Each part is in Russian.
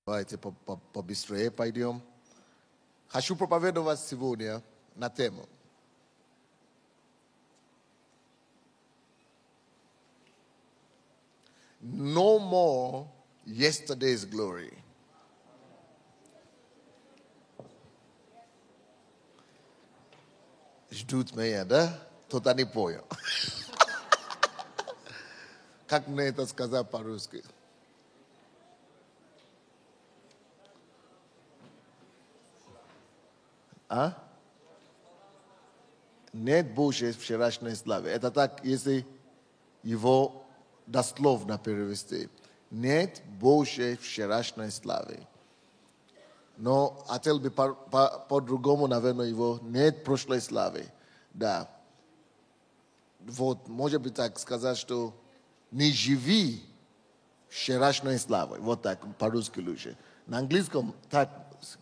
Давайте побыстрее пойдем. Хочу проповедовать сегодня на тему No more yesterday's glory. Ждут меня, да? Кто-то не понял. Как мне это сказать по-русски? А? Нет больше вчерашней славы. Это так, если его дословно перевести. Нет больше вчерашней славы. Но хотел бы по-другому, наверное, его нет прошлой славы. Да. Вот, может быть так сказать, что не живи вчерашней славой. Вот так, по-русски лучше. На английском так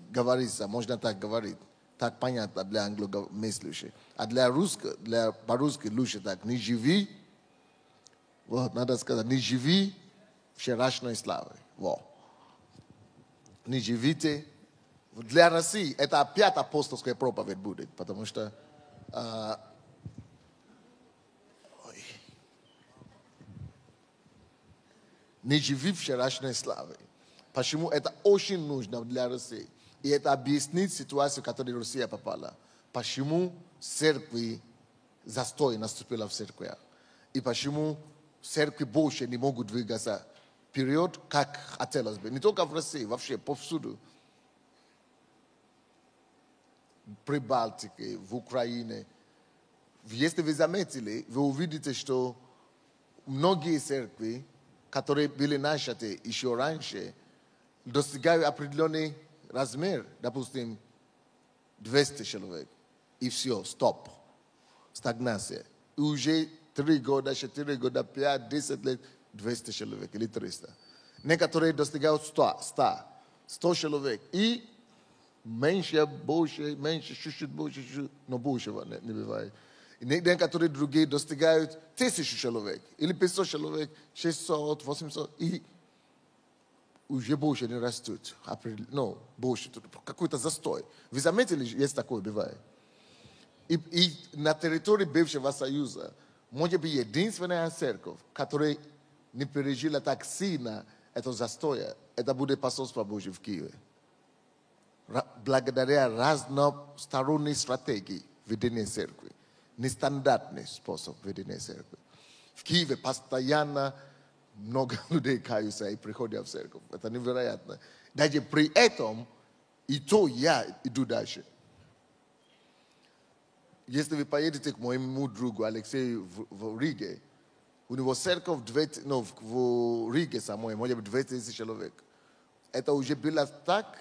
говорится, можно так говорить. Так понятно для англомыслящих. А по-русски лучше так. Не живи, вот, надо сказать, не живи вчерашней славой. Вот. Не живите. Для России это опять апостольская проповедь будет, потому что не живи вчерашней славой. Почему это очень нужно для России? И это объяснит ситуацию, в которую Россия попала. Почему церкви застой наступила в церкви. И почему церкви больше не могут двигаться вперед, как хотелось бы. Не только в России, вообще повсюду. В Прибалтике, в Украине. Если вы заметили, вы увидите, что многие церкви, которые были начаты еще раньше, достигают определенный размер, допустим, 200 человек. И все, стоп. Стагнация. И уже 3 года, 4 года, 5, 10 лет, 200 человек или 300. Некоторые достигают 100 человек. И меньше, больше, меньше, чуть-чуть больше, чуть-чуть, но больше не бывает. И некоторые другие достигают 1000 человек, или 500 человек, 600, 800, и уже больше не растут. Ну, больше, какой-то застой. Вы заметили, есть такое, бывает? И на территории бывшего Союза, может быть, единственная церковь, которая не пережила так сильно это застоя, это будет посольство Божье в Киеве. Благодаря разносторонней стратегии ведения церкви. Нестандартный способ ведения церкви. В Киеве постоянно много людей каются и приходят в церковь. Это невероятно. Даже при этом, и то я иду дальше. Если вы поедете к моему другу Алексею в Риге, у него церковь в Риге самой, может быть, 2000 человек. Это уже было так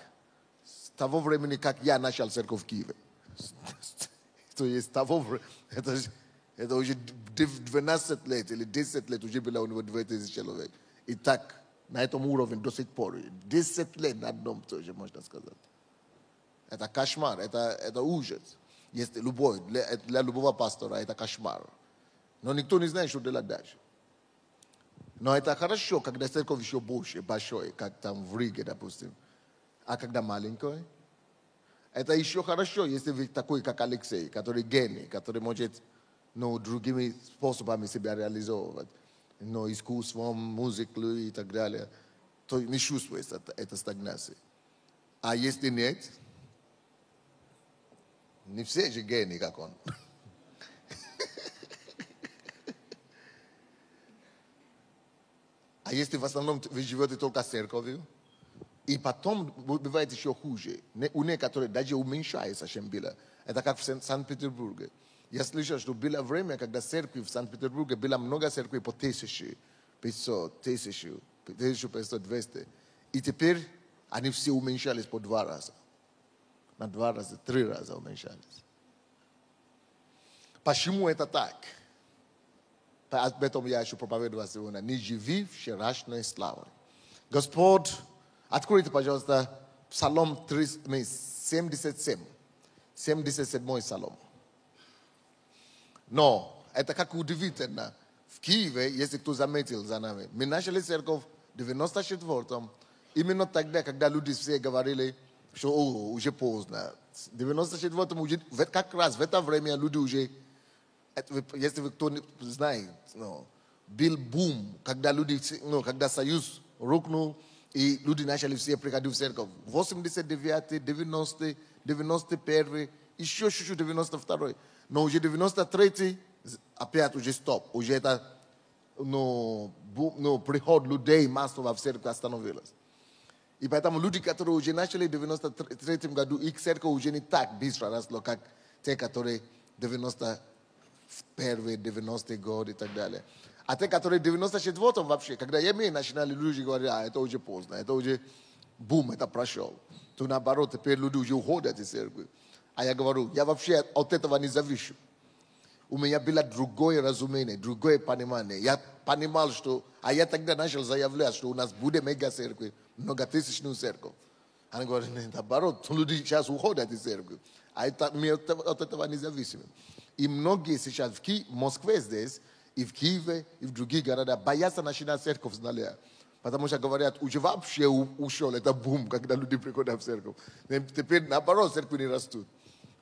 с того времени, как я начал церковь в Киеве. То есть того времени, это уже 12 лет или 10 лет уже было у него 2000 человек. И так, на этом уровне до сих пор. 10 лет на одном тоже, можно сказать. Это кошмар, это ужас. Есть любовь, для любого пастора это кошмар. Но никто не знает, что делать дальше. Но это хорошо, когда церковь еще больше, большой, как там в Риге, допустим. А когда маленькой, это еще хорошо, если вы такой, как Алексей, который гений, который может другими способами себя реализовывать. Искусством, музыкой и так далее. То не чувствуется эта стагнация. А если нет, не все же гении, как он. А если в основном вы живете только церковью, и потом бывает еще хуже. У некоторых даже уменьшается, чем было. Это как в Санкт-Петербурге. Я слышал, что было время, когда церкви в Санкт-Петербурге было много церквей по 1000, 500, 1000, 1500, 200. И теперь они все уменьшались по 2 раза. На 2 раза, 3 раза уменьшались. Почему это так? Об этом я еще проповедовал сегодня. Не живи вчерашней славой. Господь, откройте, пожалуйста, Псалом 77. 77-й Псалом. Но это как удивительно. В Киеве, если кто заметил за нами, мы начали церковь в 94-м, Именно тогда, когда люди все говорили, что уже поздно. 94-м уже, как раз в это время люди уже, если вы кто не знает, был бум, когда люди, когда Союз рухнул, и люди начали все приходить в церковь. 89-й, 90-й, 91-й, еще чуть-чуть 92-й. Но уже 93-й опять уже стоп. Уже это приход людей массово в церковь остановилось. И поэтому люди, которые уже начали в 93-м году, их церковь уже не так быстро росло, как те, которые 91-й, 90-й год и так далее. А те, которые в 94-м вообще, когда ЕМИ начинали, люди говорят, это уже поздно, это уже бум, это прошел. То наоборот, теперь люди уже уходят из церкви. А я говорю, я вообще от этого не завишу. У меня было другое разумение, другое понимание. Я понимал, что... А я тогда начал заявлять, что у нас будет мега-церковь, многотысячную церковь. Они говорят, наоборот, люди сейчас уходят из церкви. А это, мы от этого не зависим. И многие сейчас в Москве здесь, и в Киеве, и в других городах боятся начинать церковь с нуля. Потому что говорят, уже вообще ушел, это бум, когда люди приходят в церковь. Теперь, наоборот, церкви не растут.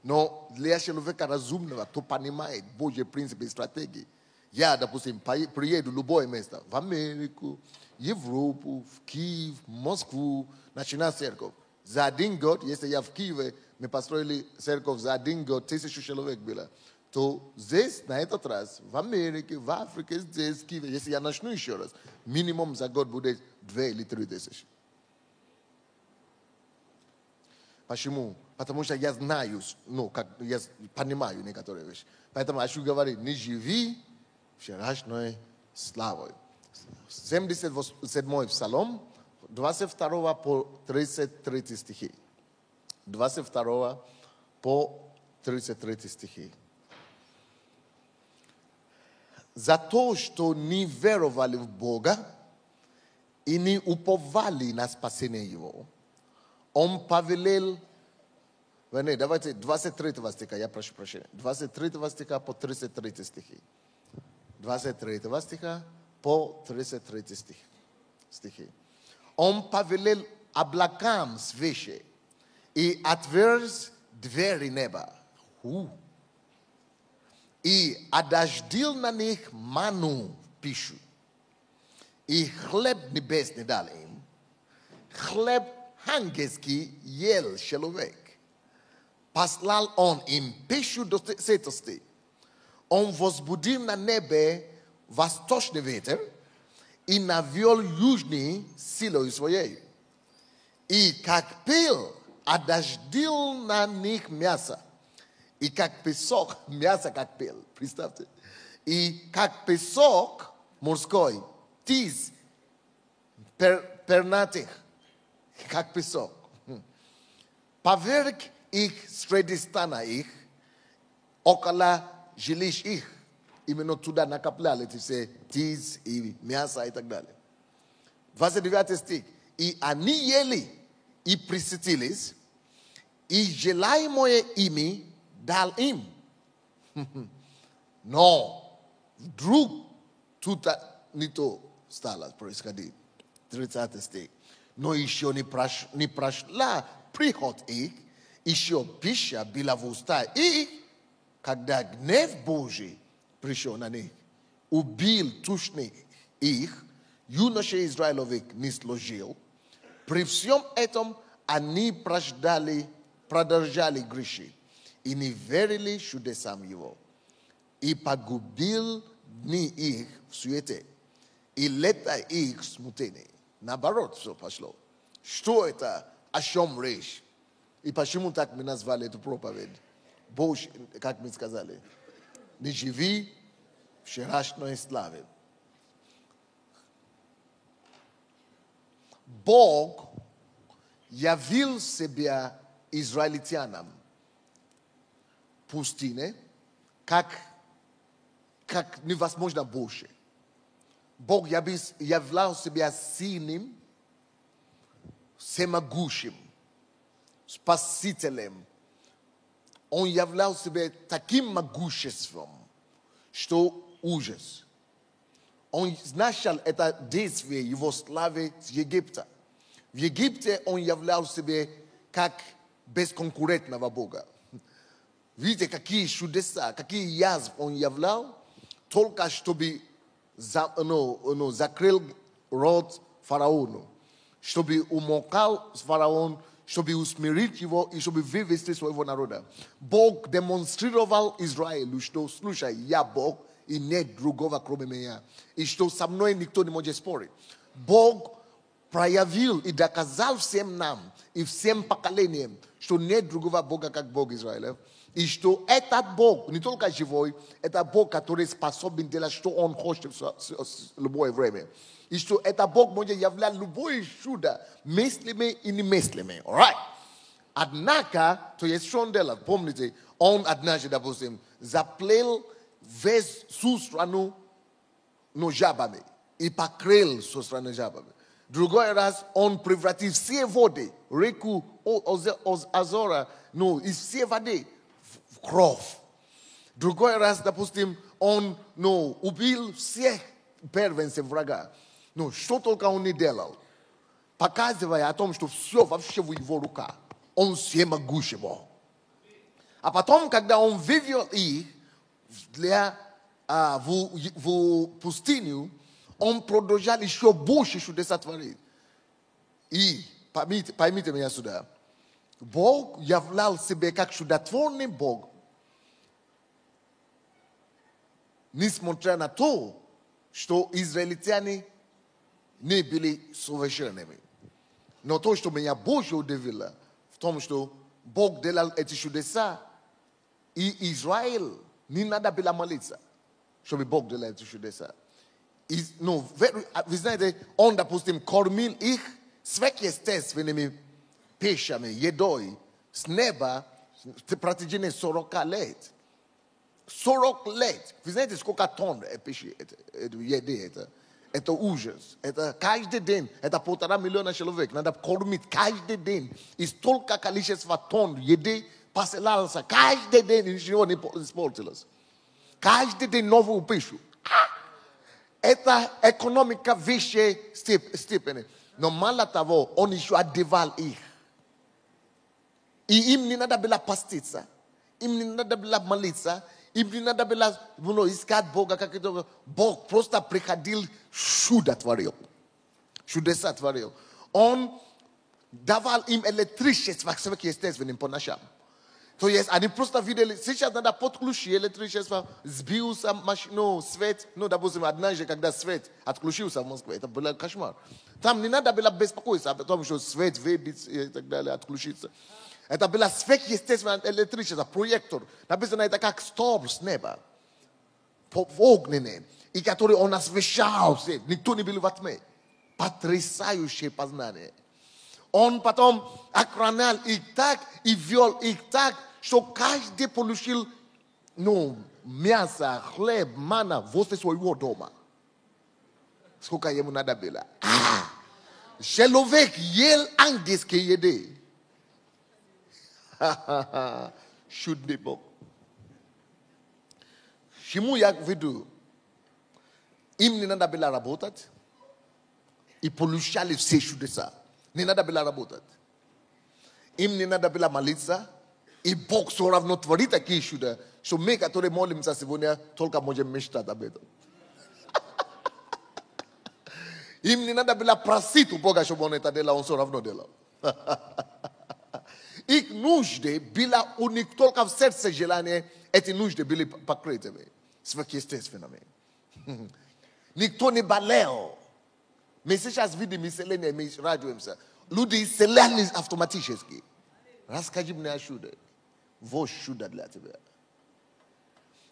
Но для человека разумного, кто понимает Божьи принципы и стратегии, я, допустим, приеду в любое место, в Америку, Европу, в Киев, в Москву, начинать церковь. За один год, если я в Киеве, мы построили церковь за один год, 1000 человек было. То здесь, на этот раз, в Америке, в Африке, здесь, в Киеве, если я начну еще раз, минимум за год будет 2 или 3 тысячи. Почему? Потому что я знаю, я понимаю некоторые вещи. Поэтому хочу говорить, не живи вчерашней славой. 77-й Псалом, 22 по 33 стихи. 22 по 33 стихи. За то, что не веровали в Бога и не уповали на спасение Его, Он повелел, давайте 23 стиха, я прошу прощения, 23 стиха по 33 стихи. 23 стиха по 33 стихи. Он повелел облакам свыше и отверз двери неба. И одождил на них ману пищу. И хлеб небесный дал им. Хлеб ангельский ел человек. Послал он им пищу до сытости. Он возбудил на небе восточный ветер и навел южный силой своей. И как пил, одождил на них мясо. И как песок, мясо как пил, представьте. И как песок морской, птиц пернатых, как песок. Поверг их среди стана их, около жилищ их. Именно туда накопляли все птиц и мясо и так далее. 29 стих. И они ели и присытились, и желаемое ими дал им. Но вдруг тут не то стало происходить. 30 стих. Но еще не прошла приход их, еще пища была в уста их, когда гнев Божий пришел на них, убил тушных их, юношей Израиловых не сложил. При всем этом они продолжали грешить и не верили чудесам его. И погубил дни их в суете, и лета их в смутении. Наоборот, все пошло. Что это? О чем речь? И почему так мы назвали эту проповедь? Бог, как мы сказали, не живи вчерашней славе. Бог явил себя израильтянам в пустыне, как невозможно больше. Бог являл себя сильным, всемогущим, спасителем. Он являл себя таким могуществом, что ужас. Он начал это действие его славы с Египта. В Египте он являл себе как бесконкурентного Бога. Видите, какие чудеса, какие язвы он являл, только чтобы закрыл рот фараону, чтобы умолкал фараон, чтобы усмирить его и чтобы вывести своего народа. Бог демонстрировал Израилю, что, слушай, я Бог, и нет другого, кроме меня. И что со мной никто не может спорить. Бог проявил и доказал всем нам и всем поколениям, что нет другого Бога, как Бог Израиля. И что этот Бог не только живой, это Бог, который способен делать, что Он хочет в любое время. И что этот Бог может являть любое чудо, мыслимое и немыслимое. Alright. Однако, то есть что он делал? Помните, он однажды, допустим, заплел весь всю страну жабами и покрыл всю страну жабами. Другой раз он превратил все воды, реку Азора, из всей воды в кровь. Другой раз, допустим, он убил всех первенцев врага. Что только он не делал, показывая о том, что все вообще в его руках. Он всемогущий Бог. А потом, когда он вывел их в пустыню, он продолжал еще больше чудеса творить. И поймите меня сюда. Бог являл себя как чудотворный Бог, несмотря на то, что израильтяне не были совершенными. Но то, что меня больше удивило, в том, что Бог делал эти чудеса, и Израиль не надо было молиться, чтобы Бог делал эти чудеса. Вы знаете, он, допустим, кормил их сверхъестественными пищами, едой с неба в протяжении 40 лет. 40 лет. Вы знаете, сколько тонн пищи, еды это? Это ужас. Это каждый день, это 1,5 миллиона человек. Надо кормить каждый день. И столько количества тонн еды посылалось. Каждый день ничего не испортилось. Каждый день новую пищу. Это экономика высшей степени. Но мало того, он еще одевал их. И им не надо было поститься. Им не надо было молиться. Им не надо было искать Бога. Бог просто приходил, чудо творил. Чудеса творил. Он давал им электричество сверхъестественным по ночам. То есть они просто видели, сейчас надо подключить электричество, сбился машину, свет. Допустим, однажды, когда свет отключился в Москве, это был кошмар. Там не надо было беспокоиться о том, что свет выбить и так далее, отключиться. Это было сверхъестественное электричество, проектор. Написано, это как столб с неба. Огненный. И который он освещал все. Никто не был во тьме. Потрясающее познание. Он потом охранял их так и вел их так, что каждый получил мясо, хлеб, мана возле своего дома. Сколько ему надо было. Человек ел ангельские еды. Чудный Бог. Чему я веду? Им не надо было работать и получали все чудеса. Не надо было работать. Им не надо было молиться. И Бог все равно творит такие чудо, что мы, которые молимся сегодня, только можем мечтать об этом. Им не надо было просить у Бога, чтобы он это делал, он все равно делал. Их нужды были у них только в сердце желания, эти нужды были покрытыми, сверхъестественными. Никто не болел. Мы сейчас видим исцеление, мы радуемся. Люди исцелялись автоматически. Расскажи мне о чуде. Вот чудо для тебя.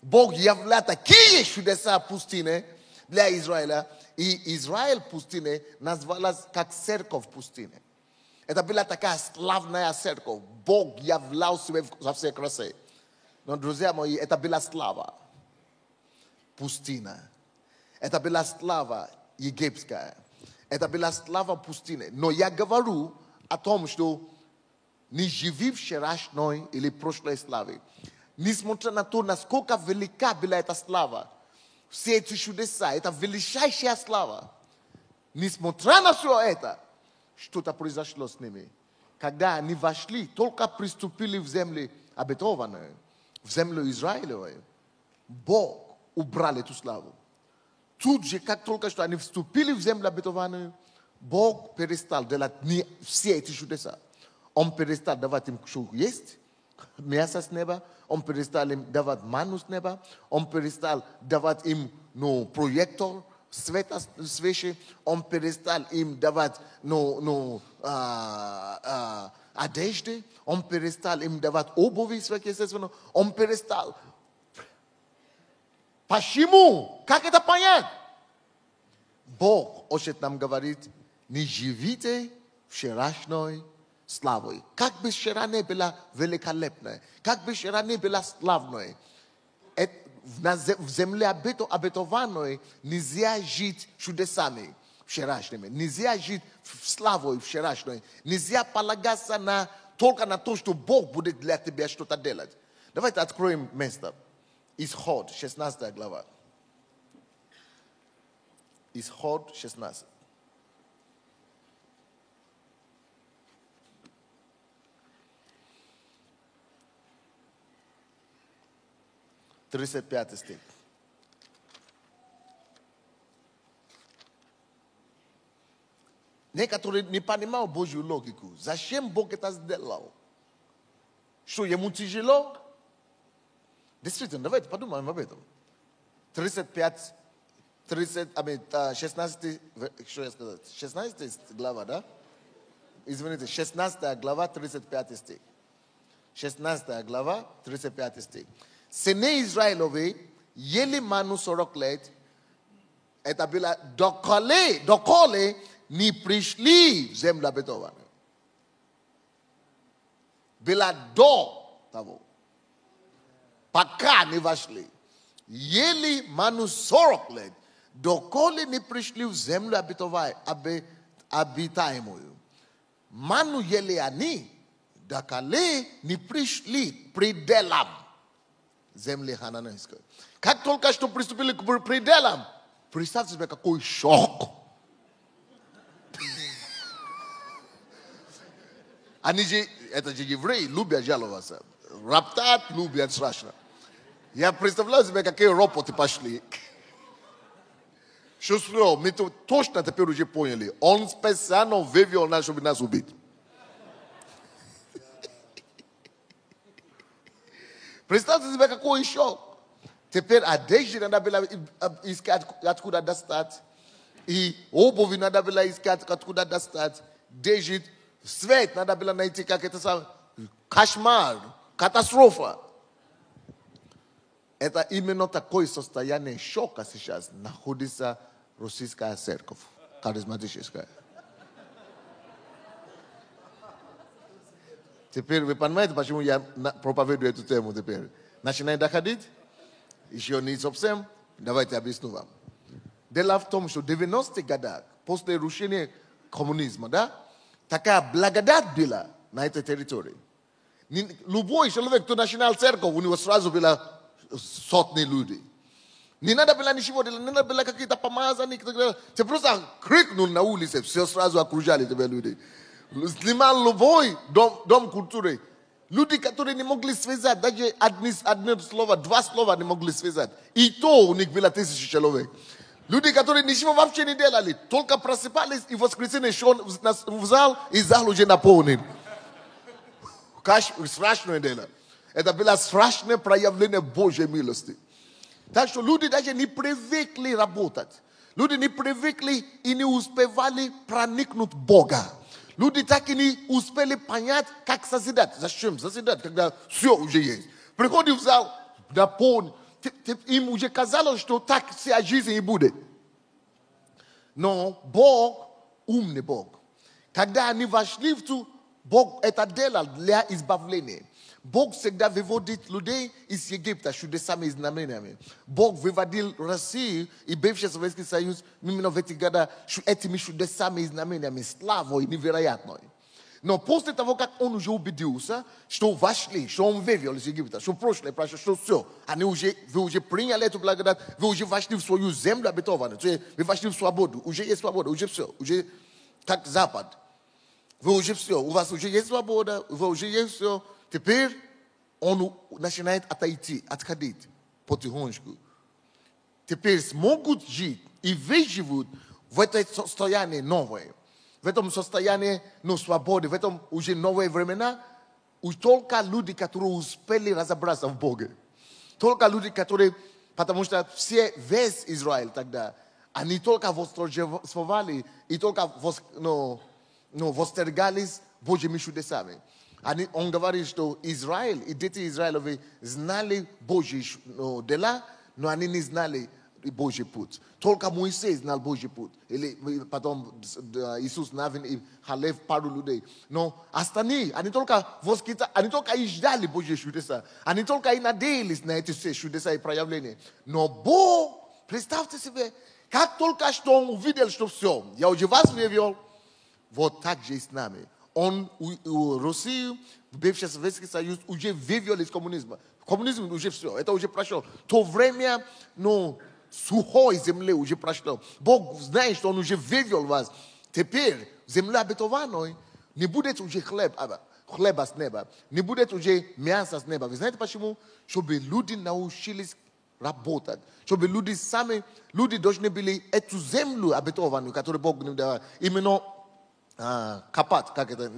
Бог являл такие чудеса в пустыне для Израиля. И Израиль в пустыне назвалась как церковь в пустыне. Это была такая славная церковь. Бог являл себя во всей красе. Но, друзья мои, это была слава. Пустыня. Это была слава египетская. Это была слава пустыни. Но я говорю о том, что не живи вчерашней или прошлой славы. Несмотря на то, насколько велика была эта слава, все эти чудеса, это величайшая слава. Несмотря на все это, что-то произошло с ними. Когда они вошли, только приступили в землю обетованную, в землю Израилевую, Бог убрал эту славу. Тут же, как только что они вступили в землю обетованную, Бог перестал делать все эти чудеса. Он перестал давать им что есть, мясо с неба, он перестал им давать ману с неба, он перестал давать им проектор, света свечи, он перестал им давать одежды, он перестал им давать обуви сверхъестественно, он перестал. Почему? Как это понять? Бог хочет нам говорить, не живите вчерашней славой. Как бы вчера не была великолепной, как бы вчера не была славной, в земле обетованной нельзя жить чудесами вчерашними, нельзя жить славой вчерашней, нельзя полагаться только на то, что Бог будет для тебя что-то делать. Давайте откроем место. Исход, 16 глава. Исход 16. Тридцать пятый стих. Некоторые не понимают Божью логику. Зачем Бог это сделал? Что, ему тяжело? Действительно, давайте подумаем об этом. 16, что я сказал? 16 глава, да? Извините, 16 глава, 35 стих. 16 глава, 35 стих. Сыны Израиловы ели ману 40 лет. Это было доколе не пришли в землю обетованную. Было до того. Пока не вошли. Ели ману 40 лет. Доколе не пришли в землю обитаемую. Ману ели они. Доколе не пришли к пределам земли хананейской. Как только что приступили к пределам, представьте себе, какой шок. Они же, это же евреи, любят жаловаться. Роптать, любят страшно. Я представляю себе, какие ропоты пошли. Что мы точно теперь уже поняли. Он специально вывел нас, чтобы нас убить. Представьте себе, какой шок. Теперь одежды надо было искать, откуда достать. И обуви надо было искать, откуда достать. Одежды, свет надо было найти, как это самое. Кошмар, катастрофа. Это именно такое состояние шока сейчас находится российская церковь, харизматическая. Теперь вы понимаете, почему я проповедую эту тему теперь? Начинает доходить? Еще не совсем? Давайте объясню вам. Дело в том, что в 90-х годах, после разрушения коммунизма, да, такая благодать была на этой территории. Любой человек, кто начинал церковь, у него сразу было сотни людей. Не надо было ничего делать, не надо было какие-то помазания. Ты просто крикнул на улице, все сразу окружали тебя люди. Снимал любой дом культуры. Люди, которые не могли связать, даже одно слово, два слова не могли связать. И то у них было 1000 человек. Люди, которые ничего вообще не делали, только просыпались и в воскресенье шел в зал, и зал уже наполнен. Страшное дело. Это было страшное проявление Божьей милости. Так что люди даже не привыкли работать. Люди не привыкли и не успевали проникнуть в Бога. Люди так и не успели понять, как созидать. Зачем созидать, когда все уже есть? Приходит в зал, наполнен. Им уже казалось, что так вся жизнь и будет. Но Бог, умный Бог. Когда они вошли в ту, Бог это делал для избавления. Бог всегда выводит людей из Египта чудесами и знамениями. Бог выводил Россию и бывший Советский Союз именно в эти годы этими чудесами и знамениями, славой невероятной. Но после того, как он уже убедился, что вошли, что он вывел из Египта, что прошлое, что все, вы уже приняли эту благодать, вы уже вошли в свою землю обетованную, вы вошли в свободу, уже есть свобода, уже все, уже как Запад. вы уже все, у вас уже есть свобода, вы уже есть все. Теперь он начинает отходить потихонечку. Теперь смогут жить и выживут в этом состоянии новое. В этом состоянии свободы, в этом уже новые времена. Только люди, которые успели разобраться в Боге. Только люди, которые, потому что весь Израиль тогда, они только восторжествовали и только восторгались Божьими чудесами. Он говорит, что Израиль и дети Израилевы знали Божьи дела, но они не знали Божий путь. Только Моисей знал Божий путь. Или потом Иисус Навин и Халев пару людей. Но остальные, они только и ждали Божьи чудеса. Они только и надеялись на эти все чудеса и проявления. Но Бог, представьте себе, как только что он увидел, что все, я уже вас вывел, вот так же и с нами. Он Россию, бывший Советский Союз, уже вывел из коммунизма. Коммунизм уже все, это уже прошло. То время, сухой земли уже прошло. Бог знает, что он уже вывел вас. Теперь земля обетованной не будет уже хлеба с неба, не будет уже мяса с неба. Вы знаете почему? Чтобы люди научились работать. Чтобы люди должны были эту землю обетованную, которую Бог им дал, именно копать, как это,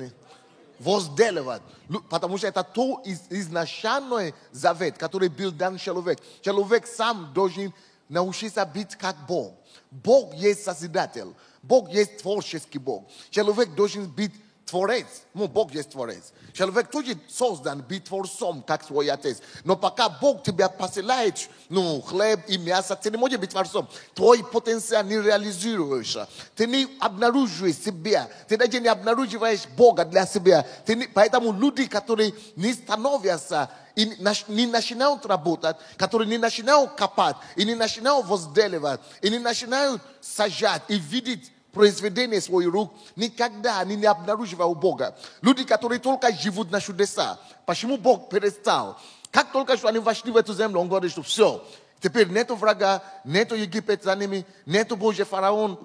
возделывать. Потому что это то изначальный завет, который был дан человек. Человек сам должен научиться быть как Бог. Бог есть Созидатель. Бог есть творческий Бог. Человек должен быть Творец. Бог есть Творец. Человек тоже создан быть Творцом, как свой Отец. Но пока Бог тебя посылает хлеб и мясо, ты не можешь быть Творцом. Твой потенциал не реализуешься. Ты не обнаруживаешь себя. Ты даже не обнаруживаешь Бога для себя. Поэтому люди, которые не становятся и не начинают работать, которые не начинают копать, и не начинают возделывать, и не начинают сажать и видеть произведение своих рук, никогда они не обнаруживают Бога. Люди, которые только живут на чудеса. Почему Бог перестал? Как только что они вошли в эту землю, он говорит, что все. Теперь нету врага, нету Египет за ними, нету Божий фараон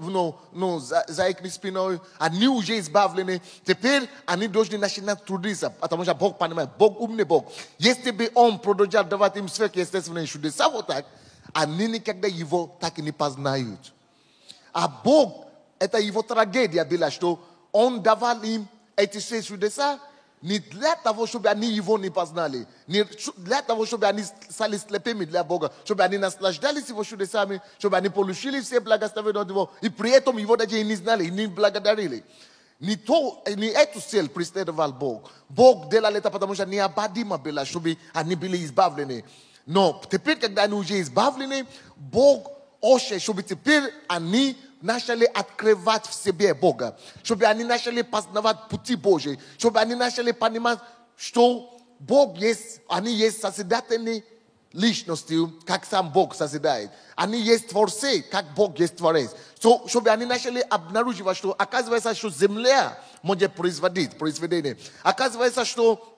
за их спиной. Они уже избавлены. Теперь они должны начинать трудиться, потому что Бог понимает, Бог умный Бог. Если бы он продолжал давать им сверхъестественные чудеса вот так, они никогда его так и не познают. А Бог, это его трагедия была, что он давал им эти все чудеса не для того, чтобы они его не познали, не для того, чтобы они стали слепыми для Бога, чтобы они наслаждались его чудесами, чтобы они получили все благословения от него, и при этом его даже и не знали, и не благодарили. Не эту цель преследовал Бог. Бог делал это, потому что необходимо было, чтобы они были избавлены. Но теперь, когда они уже избавлены, Бог хочет, чтобы теперь они начали открывать в себе Бога, чтобы они начали познавать пути Божьи, чтобы они начали понимать, что Бог есть, они есть созидательные личности, как сам Бог созидает. Они есть творцы, как Бог есть творец. Чтобы они начали обнаруживать, что оказывается, что земля может производить произведение. Оказывается, что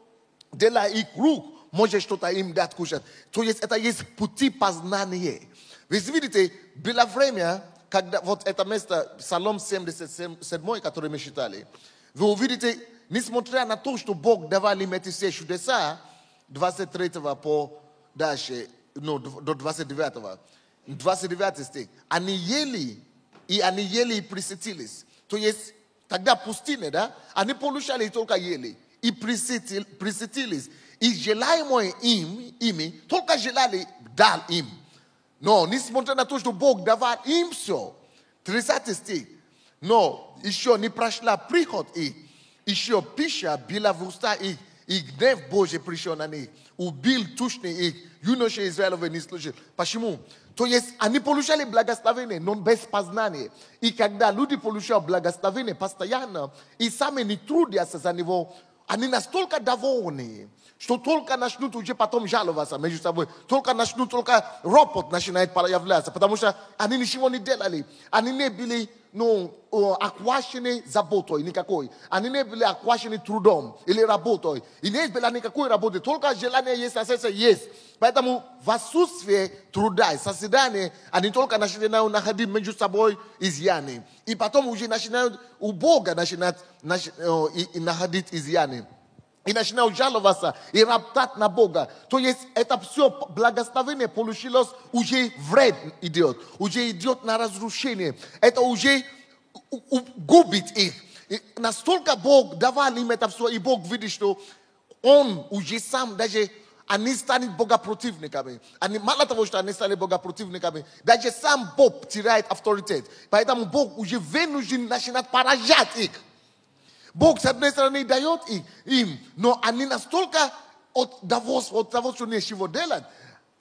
дела их рук может что-то им дать кушать. То есть это есть пути познания. Вы видите, было время, когда вот это место, Псалом 77, который мы читали, вы увидите, несмотря на то, что Бог давал им эти все чудеса, 23 по дальше, до 29, 29 стих, они ели и присытились. То есть, тогда пустыня, да, они получали и только ели, и присытились. И желаемое ими, только желали, дал им. Но, несмотря на то, что Бог давал им все, 30 стих, но еще не прошла приход их, еще пища была в уста их, и гнев Божий пришел на них, убил тучный их, юноши Израилевы не служили. Почему? То есть они получали благословение, но без познания. И когда люди получают благословение постоянно, и сами не трудятся за него, они настолько довольны, что только начнут уже потом жаловаться между собой, только начнут только ропот начинает появляться, потому что они ничего не делали, они не были охвачены заботой никакой, они не были охвачены трудом или работой, и не было никакой работы, только желание есть, на сердце есть. Поэтому в отсутствии труда и созидания они только начинают находить между собой изъяны. И потом уже начинают у Бога начинать находить изъяны. И начинают жаловаться и роптать на Бога. То есть это все благословение получилось, уже вред идет. Уже идет на разрушение. Это уже губит их. И настолько Бог давал им это все, и Бог видит, что Он уже сам даже... Они станут богопротивниками. Они, мало того, что они стали богопротивниками, даже сам Бог теряет авторитет. Поэтому Бог уже вынужден начинать поражать их. Бог, с одной стороны, дает им, но они настолько от того, что нечего делать,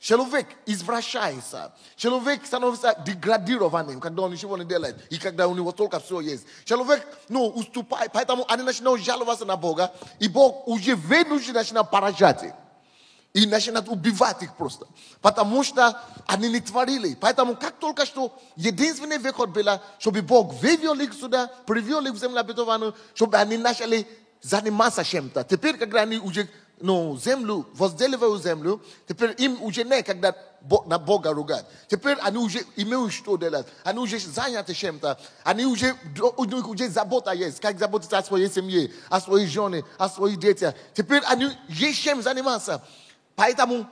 человек извращается. Человек становится деградированным, когда он ничего не делает, и когда у него только все есть. Человек, уступает, поэтому они начинают жаловаться на Бога, и Бог уже вынужден начинать поражать их. И начинают убивать их просто. Потому что они не творили. Поэтому как только что единственный выход был, чтобы Бог вывел их сюда, привел их в землю обетованную, чтобы они начали заниматься чем-то. Теперь, когда они уже землю, возделывают землю, теперь им уже не когда на Бога ругать. Теперь они уже имеют что делать. Они уже заняты чем-то. У них уже забота есть. Как заботиться о своей семье, о своей жене, о своих детях. Теперь они есть чем заниматься. Поэтому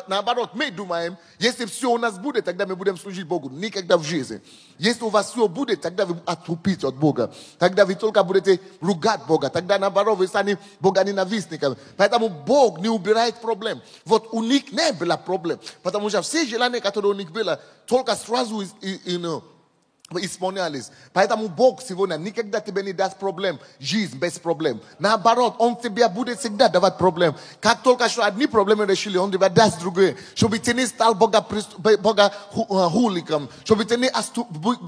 наоборот, мы думаем, если все у нас будет, тогда мы будем служить Богу. Никогда в жизни. Если у вас все будет, тогда вы отступите от Бога. Тогда вы только будете ругать Бога. Тогда наоборот, вы станете богоненавистниками. Поэтому Бог не убирает проблем. Вот у них не было проблем. Потому что все желания, которые у них были, только сразу исполнялись. Поэтому Бог сегодня никогда тебе не даст проблем, жизнь без проблем. Наоборот, Он тебе будет всегда давать проблем. Как только что одни проблемы решили, Он тебе даст другие. Чтобы ты не стал богохуликом, чтобы ты не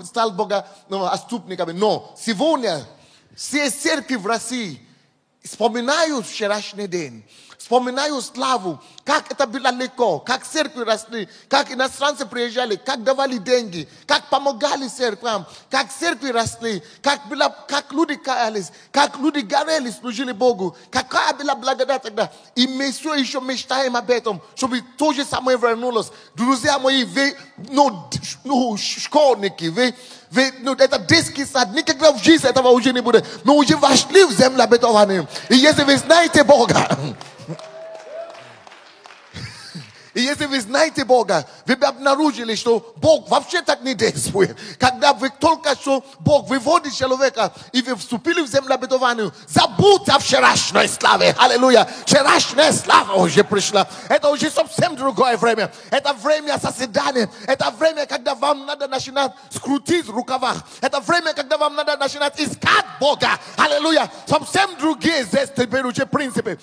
стал богоотступником. Но сегодня все церкви в России вспоминают вчерашний день. Вспоминаю славу, как это было легко, как церкви росли, как иностранцы приезжали, как давали деньги, как помогали церквам, как церкви росли, как люди каялись, как люди горели, служили Богу, какая была благодать тогда. И мы все еще мечтаем об этом, чтобы то же самое вернулось. Друзья мои, вы, школьники, это детский сад, никогда в жизни этого уже не будет. Мы уже вошли в землю обетованную. И если вы знаете Бога, и если вы знаете Бога, вы бы обнаружили, что Бог вообще так не действует. Когда вы только что Бог выводит человека, и вы вступили в землю обетованную, забудьте о вчерашней славе. Аллилуйя. Вчерашняя слава уже пришла. Это уже совсем другое время. Это время созидания. Это время, когда вам надо начинать скрутить рукава. Это время, когда вам надо начинать искать Бога. Аллилуйя. Совсем другие здесь теперь уже принципы.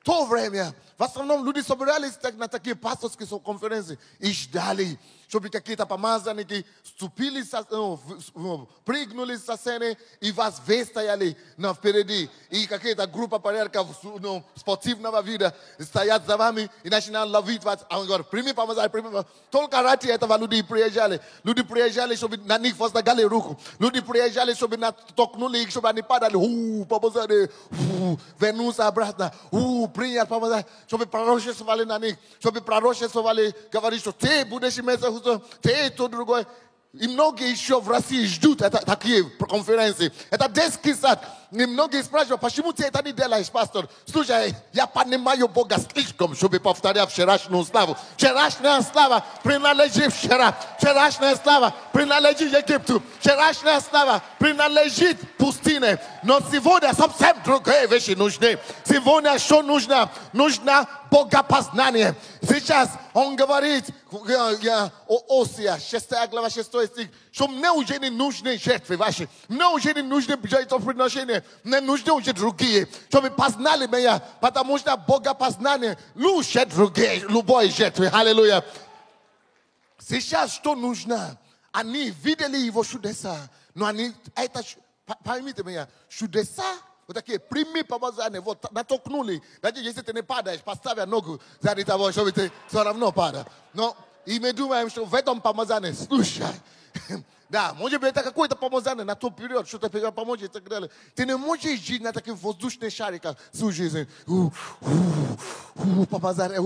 То время, в основном люди собирались на такие пасторские конференции и ждали, чтобы какие-то помазанники вступили, прыгнули со сцены и вас выстояли впереди. И какая-то группа порядков спортивного вида стоят за вами и начинают ловить вас. А он говорит, прими помазание, прими помазание. Только ради этого люди приезжали. Люди приезжали, чтобы на них возлагали руку. Люди приезжали, чтобы толкнули их, чтобы они падали. Помазание, вернуться обратно. Принять помазание, чтобы пророчествовали на них. Чтобы пророчествовали, говорить, что ты будешь иметь ты то другое. И многие еще в России ждут такие конференции. Это детский сад. И многие спрашивают, почему ты это не делаешь, пастор? Слушай, я понимаю Бога слишком, чтобы повторять вчерашнюю славу. Вчерашняя слава принадлежит вчера. Вчерашняя слава принадлежит Египту. Вчерашняя слава принадлежит пустыне. Но сегодня совсем другие вещи нужны. Сегодня что нужно? Нужно богопознание. Сейчас он говорит, Осия, 6 глава, 6 стих, что мне уже не нужны жертвы ваши. Мне уже не нужны жертвоприношения. Мне нужны уже другие, чтобы познали меня. Потому что богопознание лучше другие, любой жертвы. Аллилуйя. Сейчас что нужно? Они видели его чудеса. Но они, поймите меня, чудеса Вот такие, прими помазание, вот натолкнули. Значит, если ты не падаешь, поставя ногу сзади того, чтобы ты все равно падал. Но и мы думаем, что в этом помазании, слушай, да, может быть, это какое-то помазание на тот период, что-то поможет и так далее. Ты не можешь жить на таких воздушных шариках всю жизнь. Помазание,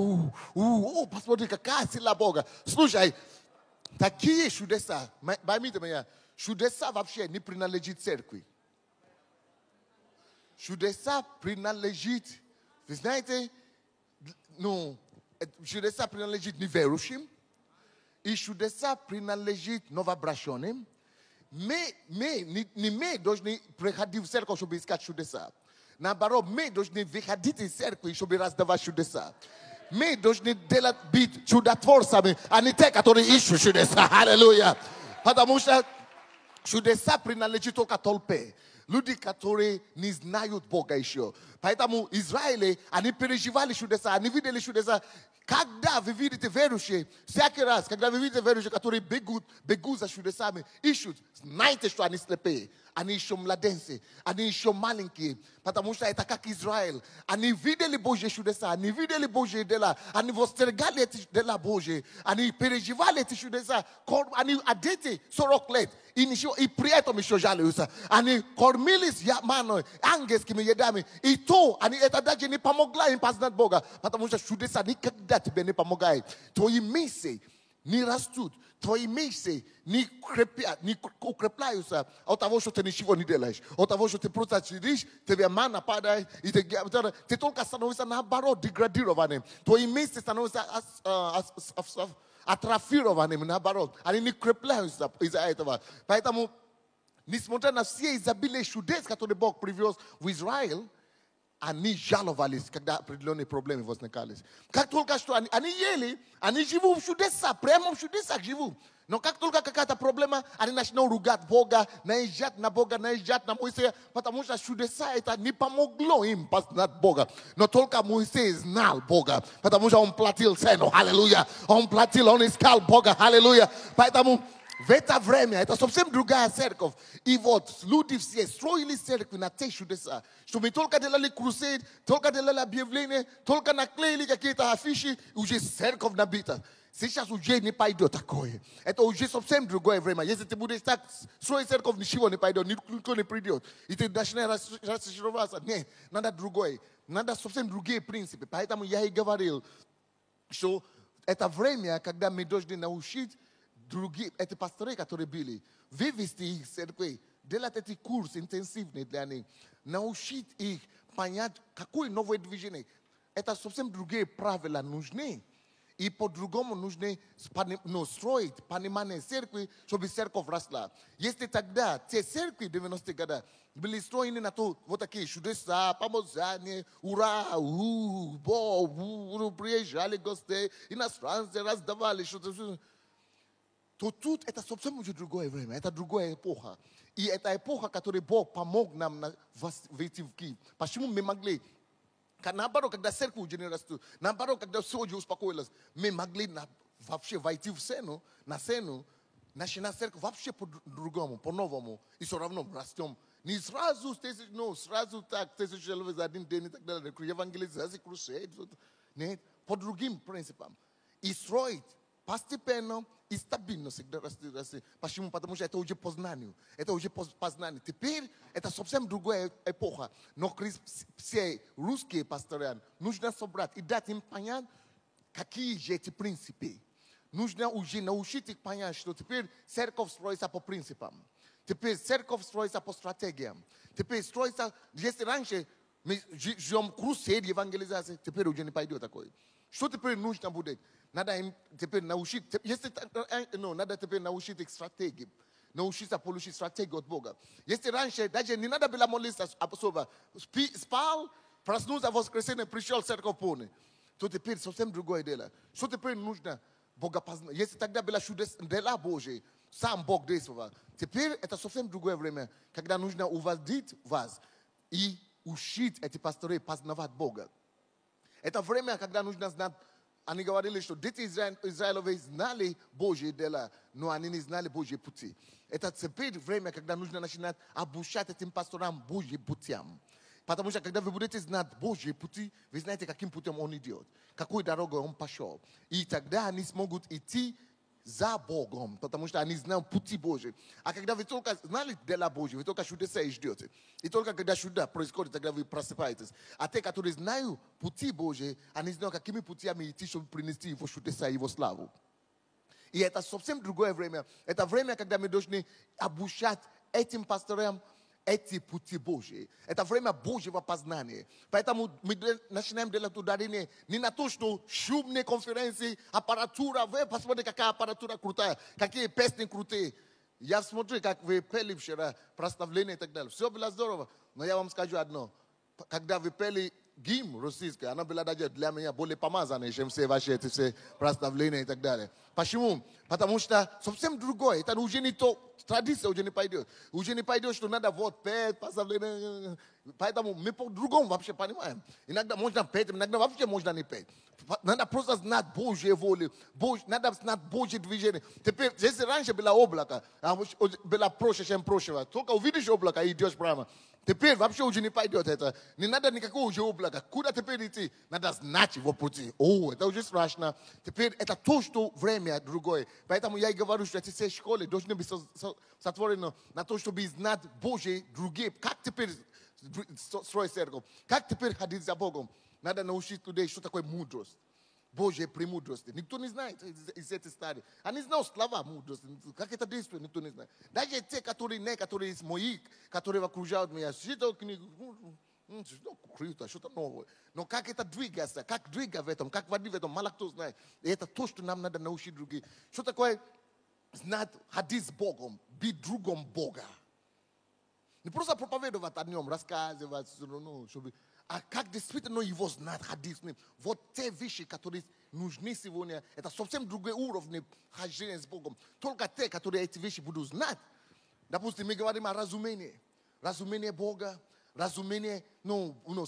посмотри, какая сила Бога. Слушай, такие чудеса, поймите меня, чудеса вообще не принадлежат церкви. Чудеса принадлежат, вы знаете, ну, чудеса принадлежат неверующим, и чудеса принадлежат новообращенным. Не мы должны приходить в церковь, чтобы искать чудеса. Наоборот, мы должны выходить из церкви, чтобы раздавать чудеса. Мы должны быть чудотворцами, а не те, которые ищут чудеса. Аллилуйя. Потому что чудеса принадлежат только толпе. Люди, которые не знают Бога еще. Поэтому Израиль, они переживали чудеса, они видели чудеса. Когда вы видите верующие, всякий раз, когда вы видите верующие, которые бегут за чудесами, ищут, знайте, что они слепые. Они еще младенцы, они еще маленькие. Потому что это как Израиль. Они видели Божьи чудеса, они видели Божьи дела, они восторгали эти дела Божьи, они переживали эти чудеса. Они одеты 40 лет, и при этом еще жалуются. Они кормились ангельскими едами. И то, это даже не помогло им познать Бога. Потому что чудеса никогда тебе не помогают. Твои мысли не растут. Твои мысли не укрепляются от того, что ты ничего не делаешь. От того, что ты просто сидишь, тебе мана падает, и ты только становишься наоборот деградированным. Твои мысли становятся атрофированными, наоборот. Они не укрепляются из-за этого. Поэтому, несмотря на все изобилие чудес, которые Бог привез в Израиль, они жаловались, когда определенные проблемы возникали. Как только что они ели, они живут в чудесах, прямо в чудесах живут. Но как только какая-то проблема, они начинают ругать Бога, наезжать на Бога, наезжать на Моисея, потому что чудеса это не помогло им познать Бога. Но только Моисей знал Бога, потому что он платил цену, аллилуйя. Он платил, он искал Бога, аллилуйя. Поэтому в это время, это совсем другая церковь. И вот люди все строили церкви на те чудеса. Чтобы только делали крусейд, только делали объявления, только наклеили какие-то афиши, и уже церковь набита. Сейчас уже не пойдет такое. Это уже совсем другое время. Если ты будешь так строить церковь, ничего не пойдет, никто не придет. И ты начинаешь разочароваться. Нет, надо другое. Надо совсем другие принципы. Поэтому я и говорил, что это время, когда мы должны научить другие, эти пасторы, которые были, вывести их в церкви, делать эти курсы интенсивные для них, научить их понять, какое новое движение. Это совсем другие правила нужны. И по-другому нужно строить понимание церкви, чтобы церковь росла. Если тогда те церкви 90-х годов были строены на то, вот такие чудеса, помазания, ура, приезжали гости, иностранцы раздавали что-то, то тут это совсем уже другое время, это другая эпоха. И это эпоха, которой Бог помог нам войти в Киев. Почему мы могли, наоборот, когда церковь уже не растут, наоборот, когда все уже успокоилось, мы могли вообще войти в сцену, на сцену, начинать церковь вообще по-другому, по-новому, и все равно растем. Не сразу, сразу так, 1000 человек за один день и так далее, евангелизация, крусейд, нет, по другим принципам. И строить постепенно и стабильно всегда расти. Почему? Потому что это уже познание. Это уже познание. Теперь это совсем другая эпоха. Но все русские пасторы нужно собрать и дать им понять, какие же эти принципы. Нужно уже научить их понять, что теперь церковь строится по принципам. Теперь церковь строится по стратегиям. Теперь строится, если раньше мы живем крусейд, евангелизации, теперь уже не пойдет такое. Что теперь нужно будет? Надо им теперь научить, надо теперь научить их стратегии. Научиться получить стратегию от Бога. Если раньше даже не надо было молиться особо, спал, проснулся в воскресенье, пришел в церковь полный, то теперь совсем другое дело. Что теперь нужно? Бога познать. Если тогда было чудес дела Божьи, сам Бог действовал. Теперь это совсем другое время, когда нужно уводить вас и учить эти пасторы познавать Бога. Это время, когда нужно знать. Они говорили, что дети Израилевы знали Божьи дела, но они не знали Божьи пути. Это теперь время, когда нужно начинать обучать этим пасторам Божьим путям. Потому что когда вы будете знать Божьи пути, вы знаете, каким путем Он идет, какой дорогой Он пошел. И тогда они смогут идти за Богом, потому что они знают пути Божьи. А когда вы только знали дела Божьи, вы только чудеса и ждете. И только когда чудо происходит, тогда вы просыпаетесь. А те, которые знают пути Божьи, они знают, какими путями идти, чтобы принести Его чудеса и Его славу. И это совсем другое время. Это время, когда мы должны обучать этим пасторам эти пути Божьи. Это время Божьего познания. Поэтому мы начинаем делать ударение не на то, что шумные конференции, аппаратура. Вы посмотрите, какая аппаратура крутая, какие песни крутые. Я смотрю, как вы пели вчера, прославление и так далее. Все было здорово. Но я вам скажу одно. Когда вы пели гимн российский, она была даже для меня более помазанной, чем все ваши эти все прославления и так далее. Почему? Потому что совсем другое. Это уже не то, традиция уже не пойдет. Уже не пойдет, что надо вот петь, прославление. Поэтому мы по-другому вообще понимаем. Иногда можно петь, иногда вообще можно не петь. Надо просто знать Божью волю, надо знать Божье движение. Теперь, если раньше было облако, было проще, чем прошлого, только увидишь облако и идешь прямо. Теперь вообще уже не пойдет это. Не надо никакого уже облака. Куда теперь идти? Надо знать его пути. О, это уже страшно. Теперь это то, что время другое. Поэтому я и говорю, что эти все школы должны быть сотворены на то, чтобы знать Божьи другие. Как теперь строить церковь? Как теперь ходить за Богом? Надо научить людей, что такое мудрость. Божьей премудрости. Никто не знает из этой стадии. Они знают слова мудрости. Как это действует, никто не знает. Даже те, которые из моих, которые окружают меня, читают книгу, что круто, что-то новое. Но как это двигаться, как двигаться в этом, как водить в этом, мало кто знает. И это то, что нам надо научить других. Что такое знать, ходить с Богом, быть другом Бога. Не просто проповедовать о нем, рассказывать, чтобы... А как действительно его знать, ходить с ним. Вот те вещи, которые нужны сегодня, это совсем другой уровень хождения с Богом. Только те, которые эти вещи будут знать. Допустим, мы говорим о разумении. Разумение Бога, разумение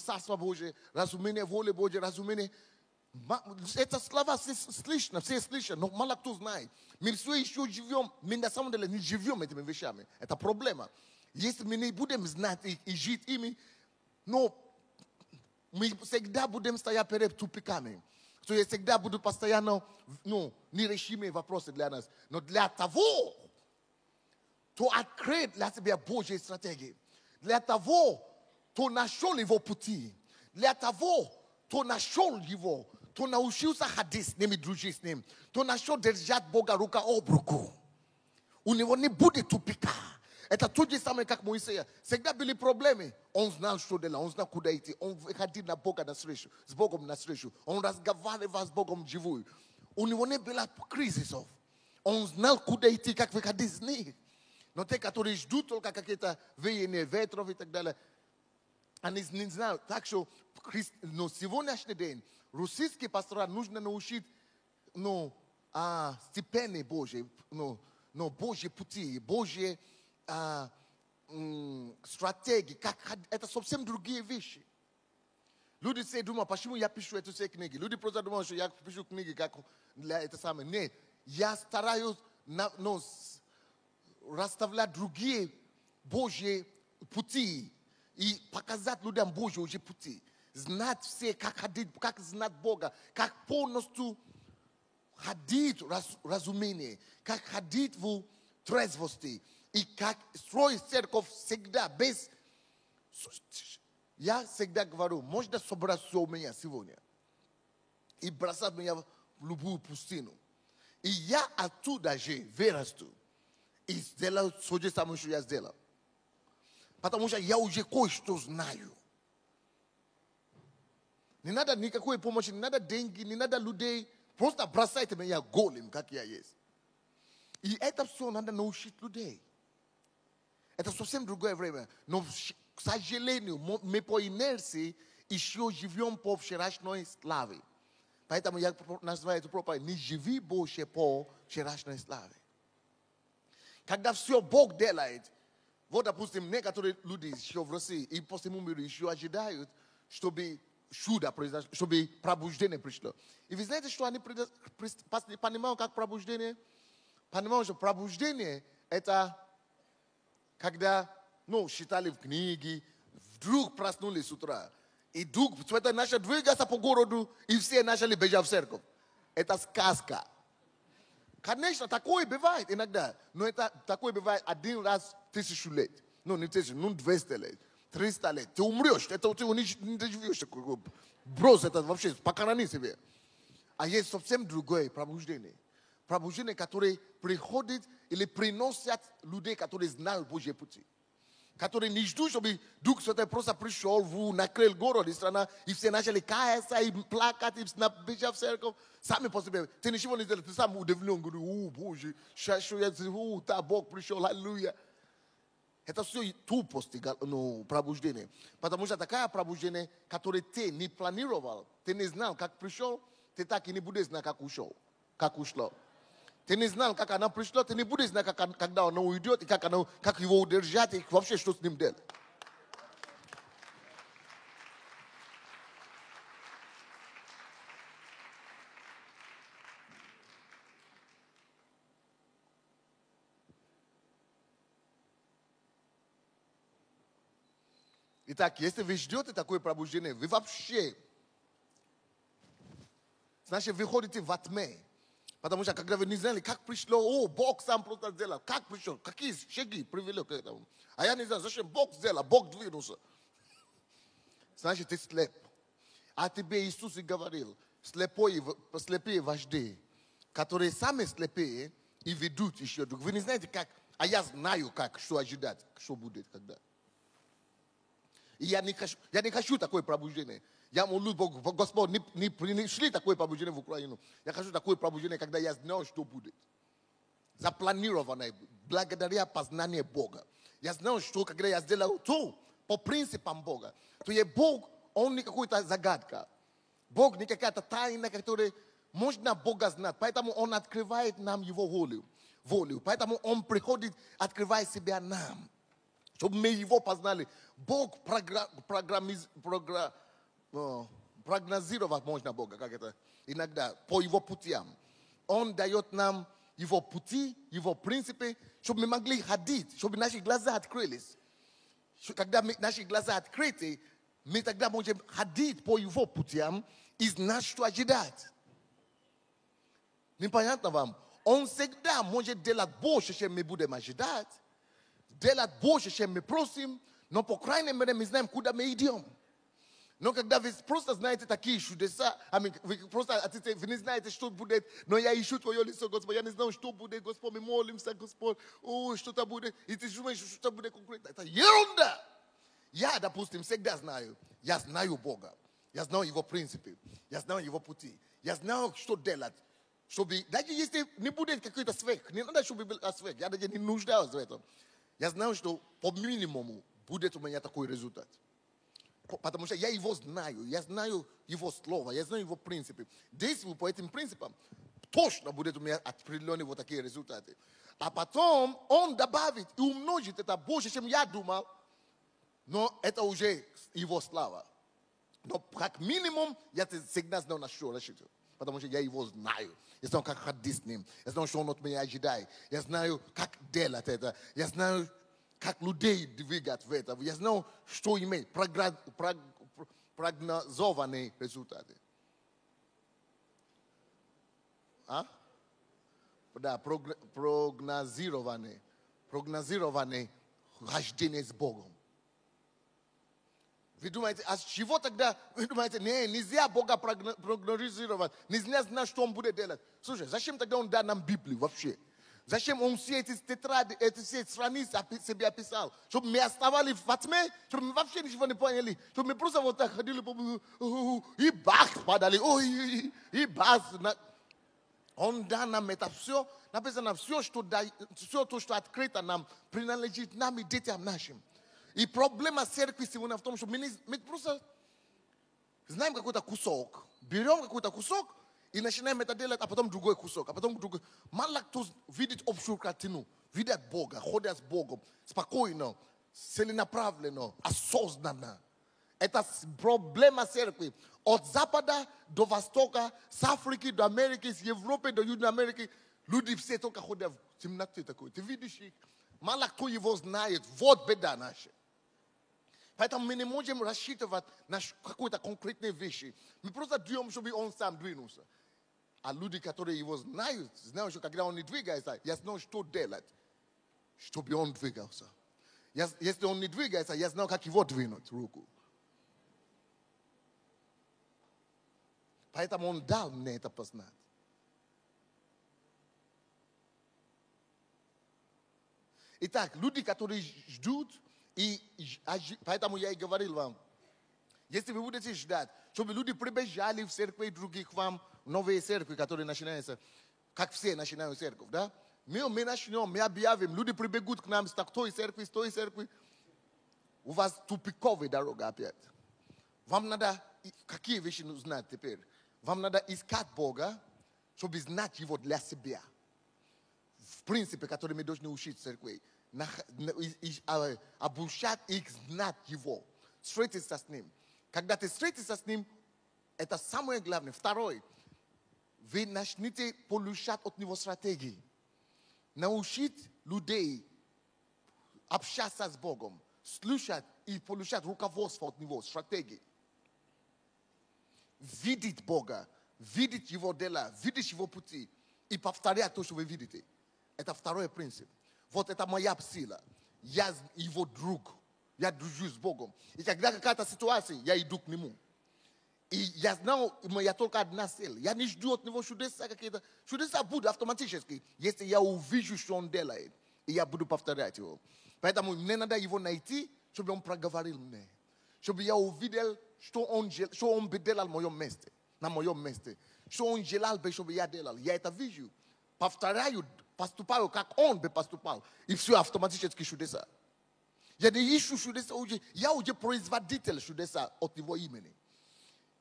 Царства Божьего, разумение воли Божьей, разумение... Это слова все слышно, но мало кто знает. Мы все еще живем, мы на самом деле не живем этими вещами. Это проблема. Если мы не будем знать и жить ими, но мы всегда будем стоять перед тупиками. То есть всегда будут постоянно нерешимые вопросы для нас. Но для того, кто открыть для себя Божьи стратегии, для того, кто нашел его пути, для того, кто нашел его, кто научился ходить с ним и дружить с ним, кто нашел держать Бога рука об руку, у него не будет тупика. Это то же самое, как Моисея. Всегда были проблемы. Он знал, что делать, он знал, куда идти. Он ходил на Бога навстречу, с Богом навстречу. Он разговаривал с Богом живую. У него не было кризисов. Он знал, куда идти, как выходить с них. Но те, которые ждут только какие-то веяния, ветров и так далее, они не знают. Так что сегодняшний день российские пастора нужно научить степени Божьи, Божьи пути, Божьи стратегии, это совсем другие вещи. Люди все думают, почему я пишу эти все книги. Люди просто думают, что я пишу книги как для этого самого. Нет, я стараюсь расставлять другие Божьи пути и показать людям Божьи уже пути. Знать все, как ходить, как знать Бога, как полностью ходить в разумении, как ходить в трезвости. И как строить церковь всегда без... Я всегда говорю, можно собраться у меня сегодня и бросать меня в любую пустыню. И я оттуда же вырасту и сделаю то же самое, что я сделал. Потому что я уже кое-что знаю. Не надо никакой помощи, не надо деньги, не надо людей. Просто бросайте меня голым, как я есть. И это все надо научить людей. Это совсем другое время. Но, к сожалению, мы по инерции еще живем по вчерашней славе. Поэтому я называю эту проповедь «Не живи больше по вчерашней славе». Когда все Бог делает, вот, допустим, некоторые люди еще в России и по всему миру еще ожидают, чтобы чудо произошло, чтобы пробуждение пришло. И вы знаете, что они понимают, как пробуждение? Понимают, что пробуждение – это... Когда, считали в книге, Вдруг проснулись с утра. И вдруг это начали двигаться по городу, и все начали бежать в церковь. Это сказка. Конечно, такое бывает иногда. Но это такое бывает один раз в 1000 лет. Ну, не 1000, ну 200 лет. 300 лет. Ты умрешь. Это ты не доживешь. Брось это вообще, покорни себе. А есть совсем другое пробуждение. Пробуждение, которое приходит или приносят людей, которые знают Божьи пути. Которые не ждут, чтобы Дух Святой просто пришел, накрыл город и страна, и все начали каяться, и плакать, и бежать в церковь. Сами по себе. Ты ничего не сделал, ты сам удивлен, говоришь, о, Боже, да, Бог пришел, аллилуйя. Это все тупость, пробуждение. Потому что такое пробуждение, которое ты не планировал, ты не знал, как пришел, ты так и не будешь знать, как ушел, как ушло. Ты не знал, как она пришла, ты не будешь знать, когда она уйдет, и как его удержать, и вообще, что с ним делать. Итак, если вы ждете такое пробуждение, вы вообще, значит, вы ходите во тьме. Потому что когда вы не знали, как пришло, о, Бог сам просто сделал. Как пришел, какие шаги привели к этому. А я не знаю, зачем Бог сделал, Бог двинулся. Значит, ты слеп. А тебе Иисус и говорил, слепые вожди, которые сами слепые и ведут еще друг. Вы не знаете как, а я знаю как, что ожидать, что будет когда. И я не хочу такое пробуждение. Я молю Богу, Господь, не принесли такое пробуждение в Украину. Я хочу такое пробуждение, когда я знаю, что будет. Запланированное, благодаря познанию Бога. Я знаю, что когда я сделал то, по принципам Бога, то есть Бог, Он не какая-то загадка. Бог не какая-то тайна, которая можно Бога знать. Поэтому Он открывает нам Его волю. Поэтому Он приходит, открывая себя нам. Чтобы мы Его познали. Бог прогнозировать можно Бога, как это иногда, по Его путям. Он дает нам Его пути, Его принципы, чтобы мы могли ходить, чтобы наши глаза открылись. Когда наши глаза открыты, мы тогда можем ходить по Его путям и знать, что ожидать. Непонятно вам? Он всегда может делать больше, чем мы будем ожидать. Делать больше, чем мы просим, но по крайней мере мы знаем, куда мы идем. Но когда вы просто знаете такие чудеса, вы просто вы не знаете, что будет, но я ищу Твое лицо, Господь, я не знаю, что будет, Господь, мы молимся, Господь, о, что-то будет, и ты думаешь, что-то будет конкретно. Это ерунда. Я, допустим, всегда знаю, я знаю Бога, я знаю Его принципы, я знаю Его пути, я знаю, что делать, чтобы, даже если не будет какой-то свек, не надо, чтобы был свек, я даже не нуждаюсь в этом. Я знаю, что по минимуму будет у меня такой результат. Потому что я Его знаю Его слово, я знаю Его принципы. Действую по этим принципам, точно будет у меня определенные вот такие результаты. А потом Он добавит и умножит это больше, чем я думал, но это уже Его слава. Но как минимум я всегда знаю, на что рассчитывать. Потому что я Его знаю. Я знаю, как ходить с Ним. Я знаю, что Он от меня ожидает. Я знаю, как делать это. Я знаю, как людей двигать в это. Я знаю, что иметь. Прогнозованные результаты. А? Да, прогнозированные хождение с Богом. Вы думаете, а с чего тогда? Вы думаете, нельзя Бога прогнозировать, нельзя знать, что Он будет делать. Слушай, зачем тогда Он дал нам Библию вообще? Зачем Он все эти тетради, все страницы себе описал? Чтобы мы оставались в тьме, чтобы мы вообще ничего не поняли. Чтобы мы просто вот так ходили, и бах, падали, и бах. Он дал нам это все, написано все то, что открыто нам, принадлежит нам и детям нашим. И проблема церкви сегодня в том, что мы просто знаем какой-то кусок, берем какой-то кусок и начинаем это делать, а потом другой кусок, а потом другой. Мало кто видит общую картину, видят Бога, ходят с Богом спокойно, целенаправленно, осознанно. Это проблема церкви. От Запада до Востока, с Африки до Америки, с Европы до Южной Америки, люди все только ходят в темноте такой. Ты видишь их? Мало кто его знает. Вот беда наша. Поэтому мы не можем рассчитывать на какой-то конкретной вещи. Мы просто даем, чтобы он сам двинулся. А люди, которые его знают, что когда он не двигается, я знаю, что делать, чтобы он двигался. Если он не двигается, я знаю, как его двинуть руку. Поэтому он дал мне это познать. Итак, люди, которые ждут, поэтому я и говорил вам, если вы будете ждать, чтобы люди прибежали в церкви других вам, новые церкви, которые начинаются, как все начинают церковь, да? Мы начнем, мы объявим, люди прибегут к нам с той церкви, у вас тупиковая дорога опять. Вам надо, какие вещи знать теперь? Вам надо искать Бога, чтобы знать Его для себя. В принципе, который мы должны учить в церкви. Обучать их знать Его. Встретиться с Ним. Когда ты встретишься с Ним, это самое главное. Второе, вы начнете получать от Него стратегии. Научить людей общаться с Богом. Слушать и получать руководство от Него, стратегии. Видеть Бога, видеть Его дела, видеть Его пути и повторять то, что вы видите. Это второй принцип. Вот это моя сила. Я Его друг. Я дружу с Богом. И когда какая-то ситуация, я иду к Нему. И я знаю, я только одна цель. Я не жду от Него чудеса какие-то. Чудеса будут автоматически, если я увижу, что Он делает. И я буду повторять Его. Поэтому мне надо Его найти, чтобы Он проговорил мне. Чтобы я увидел, что Он бы делал на моем месте. Что Он желал бы, чтобы я делал. Я это вижу. Повторяю, поступаю, как Он бы поступал. И все автоматически чудеса. Я не ищу чудеса уже. Я уже производитель чудеса от Его имени.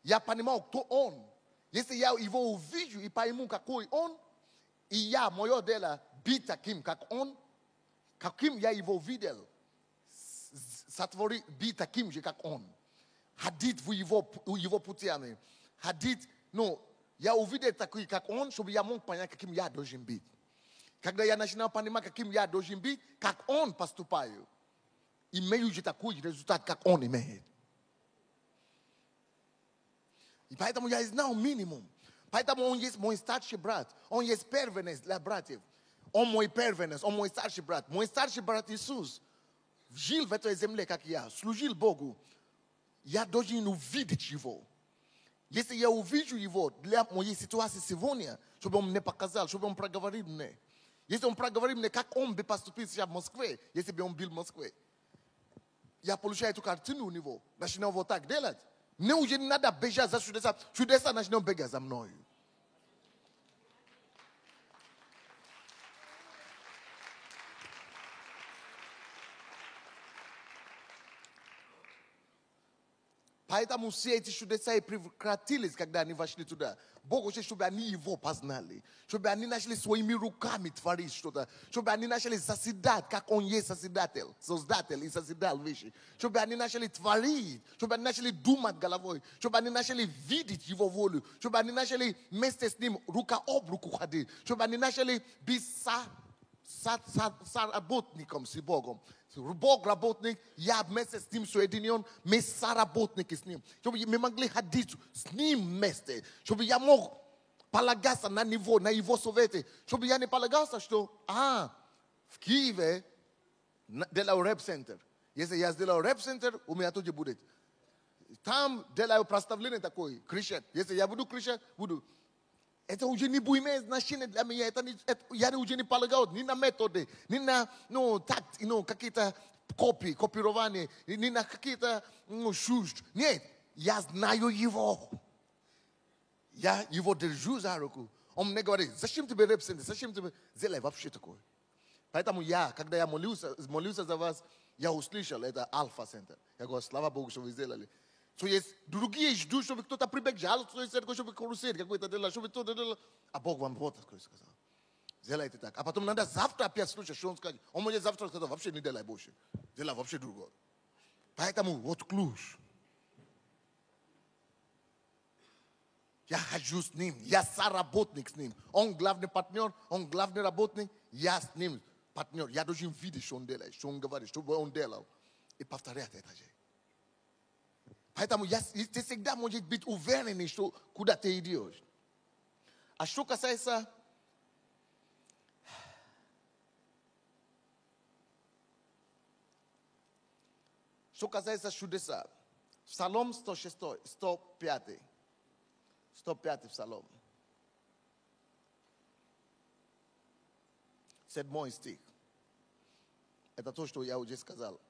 Я понимаю, кто Он. Если я Его увижу и пойму, какой Он, и я, мое дело, быть таким, как Он, каким я Его видел, сотворить, быть таким же, как Он. Ходить в Его путями. Ходить, я увидел такой, как Он, чтобы я мог понять, каким я должен быть. Когда я начинаю понимать, каким я должен быть, как Он поступаю, имею же такой результат, как Он имеет. И поэтому я знаю минимум. Поэтому Он есть мой старший брат. Он есть первенец для братьев. Он мой первенец, Он мой старший брат. Мой старший брат Иисус жил в этой земле, как я, служил Богу. Я должен увидеть Его. Если я увижу Его для моей ситуации сегодня, чтобы Он мне показал, чтобы Он проговорил мне. Если Он проговорил мне, как Он бы поступил сейчас в Москве, если бы Он был в Москве. Я получаю эту картину у него. Начинаю вот так делать. Мне уже не надо бежать за чудеса. Чудеса начинаю бегать за мной. Поэтому все эти чудеса и прекратились, когда они вошли туда. Бог хочет, чтобы они Его познали. Чтобы они начали своими руками творить что-то. Чтобы они начали созидать, как Он есть созидатель. Создатель и созидал вещи. Чтобы они начали творить. Чтобы они начали думать головой. Чтобы они начали видеть Его волю. Чтобы они начали вместе с Ним рука об руку ходить. Чтобы они начали быть соработником с Богом. Бог работник, я вместе с Ним соединен, мы соработники с Ним. Чтобы мы могли ходить с Ним вместе. Чтобы я мог полагаться на Его советы. Чтобы я не полагался, что, в Киеве делаю рэп-центр. Если я сделаю рэп-центр, у меня тоже будет. Там делаю проставление такое, кричать. Если я буду кричать, буду. Это уже не будет иметь значения для меня. Я уже не полагаю ни на методы, ни на такт, какие-то копирования, ни на какие-то чужд. Нет, я знаю Его. Я Его держу за руку. Он мне говорит, зачем тебе рэп-центр, зачем тебе сделай вообще такое. Поэтому когда я молился за вас, я услышал, это Альфа-центр. Я говорю, слава Богу, что вы сделали. То есть другие ждут, чтобы кто-то прибежал, чтобы карусель какой-то делал, чтобы кто-то делал. А Бог вам вот такое сказал. Сделайте так. А потом надо завтра опять слушать, что Он скажет. Он может завтра сказать, вообще не делай больше. Делай вообще другое. Поэтому вот ключ. Я хожу с Ним, я соработник с Ним. Он главный партнер, Он главный работник, я с Ним партнер. Я должен видеть, что Он делает, что Он говорит, что Он делал. И повторять это же. Поэтому ты всегда можешь быть уверен, что куда ты идешь. А что касается чудеса, Псалом 106, 105. 105 Псалом. 7 стих. Это то, что я уже сказал.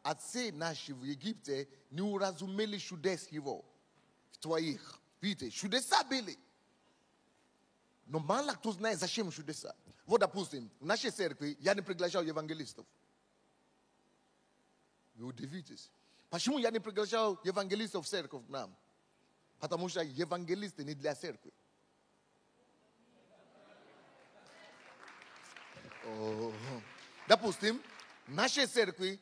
Отцы наши в Египте не уразумели чудес его в твоих. Видите, чудеса были. Но мало кто знает, зачем чудеса. Вот, допустим, в нашей церкви я не приглашал евангелистов. Вы удивитесь. Почему я не приглашал евангелистов в церковь к нам? Потому что евангелисты не для церкви. Допустим, в нашей церкви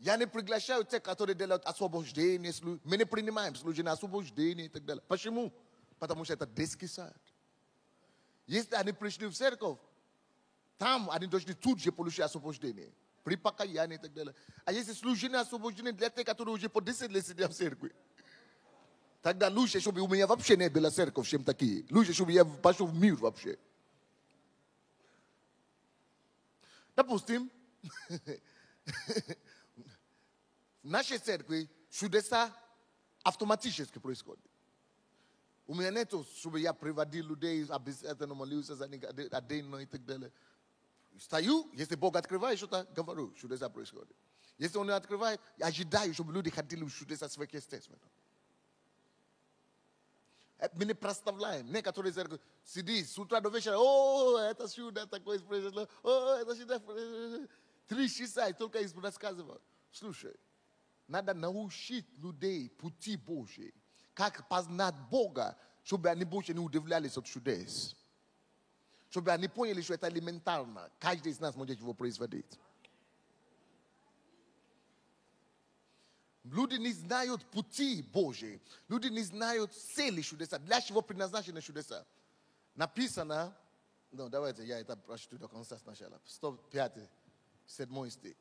я не приглашаю тех, которые делают освобождение. Мы не принимаем служение освобождения и так далее. Почему? Потому что это детский сад. Если они пришли в церковь, там они должны тут же получить освобождение. При покаянии и так далее. А если служение освобождения для тех, которые уже по 10 лет сидят в церкви, тогда лучше, чтобы у меня вообще не была церковь, чем такие. Лучше, чтобы я пошел в мир вообще. Допустим, в нашей церкви чудеса автоматически происходят. У меня нет, чтобы я приводил людей, обязательно молился за них один и так далее. Стою, если Бог открывает что-то, говорю, чудеса происходят. Если Он не открывает, я ожидаю, чтобы люди ходили в чудеса сверхъестественно. Мы не проставляем. Некоторые церкви сидят с утра до вечера, это чудо такое произошло, это чудо. 3 часа и только их рассказывают. Слушай, надо научить людей пути Божьей. Как познать Бога, чтобы они больше не удивлялись от чудес. Чтобы они поняли, что это элементарно. Каждый из нас может его производить. Люди не знают пути Божьи. Люди не знают цели чудеса. Для чего предназначены чудеса? Написано, давайте я это прочту до конца сначала. 105, 7 стих.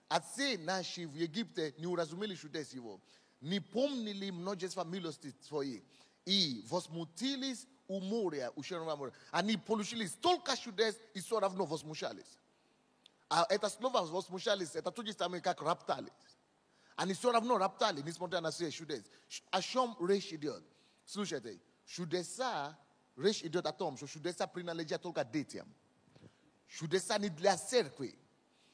Отцы наши в Египте не уразумели чудес его, не помнили множество милости своих и возмутились у моря, у Черного моря. Они получили столько чудес и все равно возмущались. А это слово возмущались, это то же самое, как роптались. Они все равно роптали, несмотря на все чудес. О чем речь идет? Слушайте, чудеса, речь идет о том, что чудеса принадлежат только детям. Чудеса не для церкви.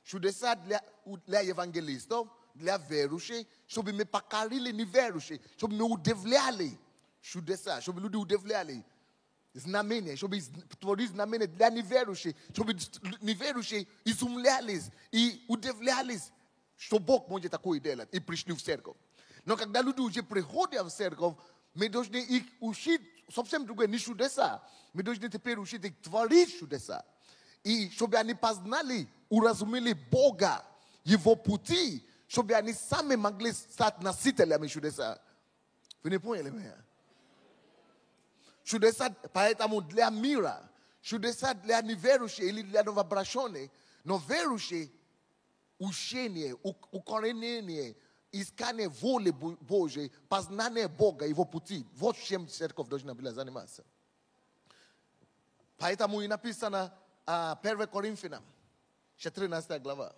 Чудеса для евангелистов, для верующих, чтобы мы покорили неверующих, чтобы мы удивляли чудеса, чтобы люди удивляли знамения, чтобы творить знамения для неверующих, чтобы неверующие изумлялись и удивлялись, что Бог может такое делать, и пришли в церковь. Но когда люди уже приходят в церковь, мы должны их учить совсем другое, не чудеса. Мы должны теперь учить их творить чудеса. И чтобы они познали, уразумели Бога, Его пути, чтобы они сами могли стать носителями чудеса. Вы не поняли меня? Чудеса поэтому для мира, чудеса для неверующих или для новообращенных, но верующие учение, укоренение, искание воли Божьей, познание Бога, Его пути. Вот чем церковь должна была заниматься. Поэтому и написано 1 Коринфянам, 14 глава.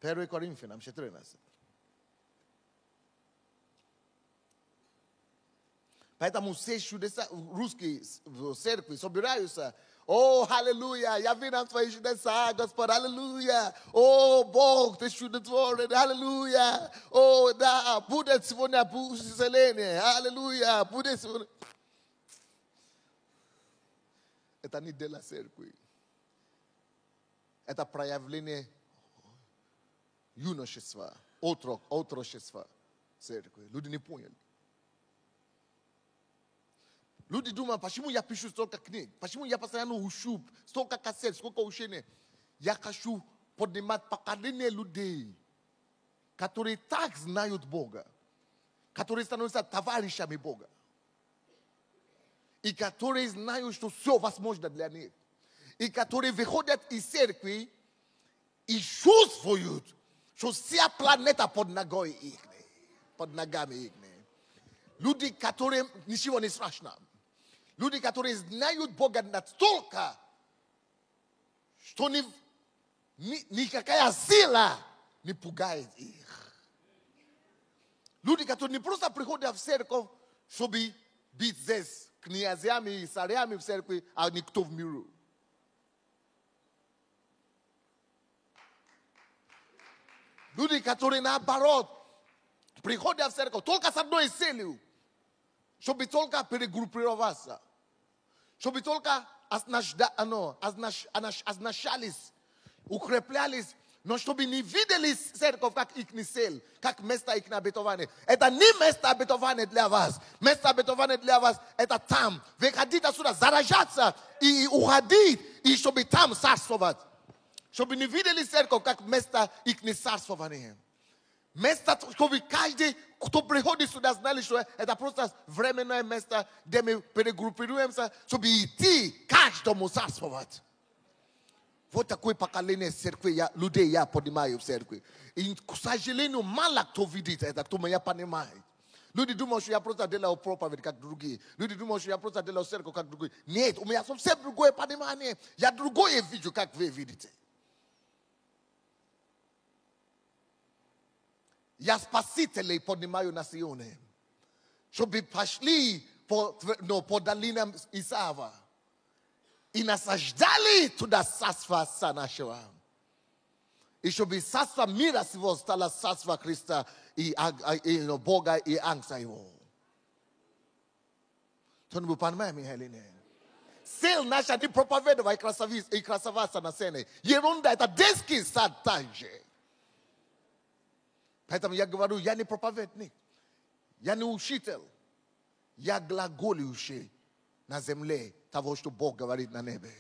1 Коринфянам, 14. Поэтому все чудеса, русские в церкви собираются. Аллилуйя, я вижу нам твои чудеса, Господь, аллилуйя. Бог, ты чудотворен, аллилуйя. Да, будет сегодня исцеление, аллилуйя, будет сегодня. Это не дело церкви. Это проявление юношества, отрочества церкви. Люди не поняли. Люди думают, почему я пишу столько книг? Почему я постоянно учу столько кассет, сколько учения? Я хочу поднимать поколение людей, которые так знают Бога, которые становятся товарищами Бога, и которые знают, что все возможно для них, и которые выходят из церкви и чувствуют, Що вся планета под ногою їхньою. Под ногами їхніми. Люди, которые ничего не страшно. Люди, которые знают Бога настолько, что никакая сила не пугает их. Люди, которые не просто приходят в церковь, чтобы быть здесь князьями и царями в церкви, а никто в миру. Люди, которые наоборот приходят в церковь только с одной целью, чтобы только перегруппироваться, чтобы только означались, укреплялись, но чтобы не видели церковь как их цель, как место их обетования. Это не место обетования для вас. Место обетования для вас это там. Вы хотите отсюда заражаться и уходить, и чтобы там царствовать. Чтобы не видели церковь как место их царствования. Место, чтобы каждый, кто приходит сюда, знали, что это просто временное место, где мы перегруппируемся, чтобы идти каждому царствовать. Вот такое поколение церкви, людей я понимаю в церкви. И, к сожалению, мало кто видит это, кто меня понимает. Люди думают, что я просто делаю проповедь, как другие. Люди думают, что я просто делаю церковь, как другие. Нет, у меня совсем другое понимание. Я другое вижу, как вы видите. Я спасителей поднимаю национы, чтобы пошли по долинам Исава и насаждали туда царство нашего. И чтобы царство мира сего стало царство Христа и Бога и ангела его. Кто-нибудь понимает меня или нет? Цель наша не проповедовать и красоваться на сцене. Ерунда, это детский сад также. Поэтому я говорю, я не проповедник, я не учитель, я глаголющий на земле того, что Бог говорит на небе.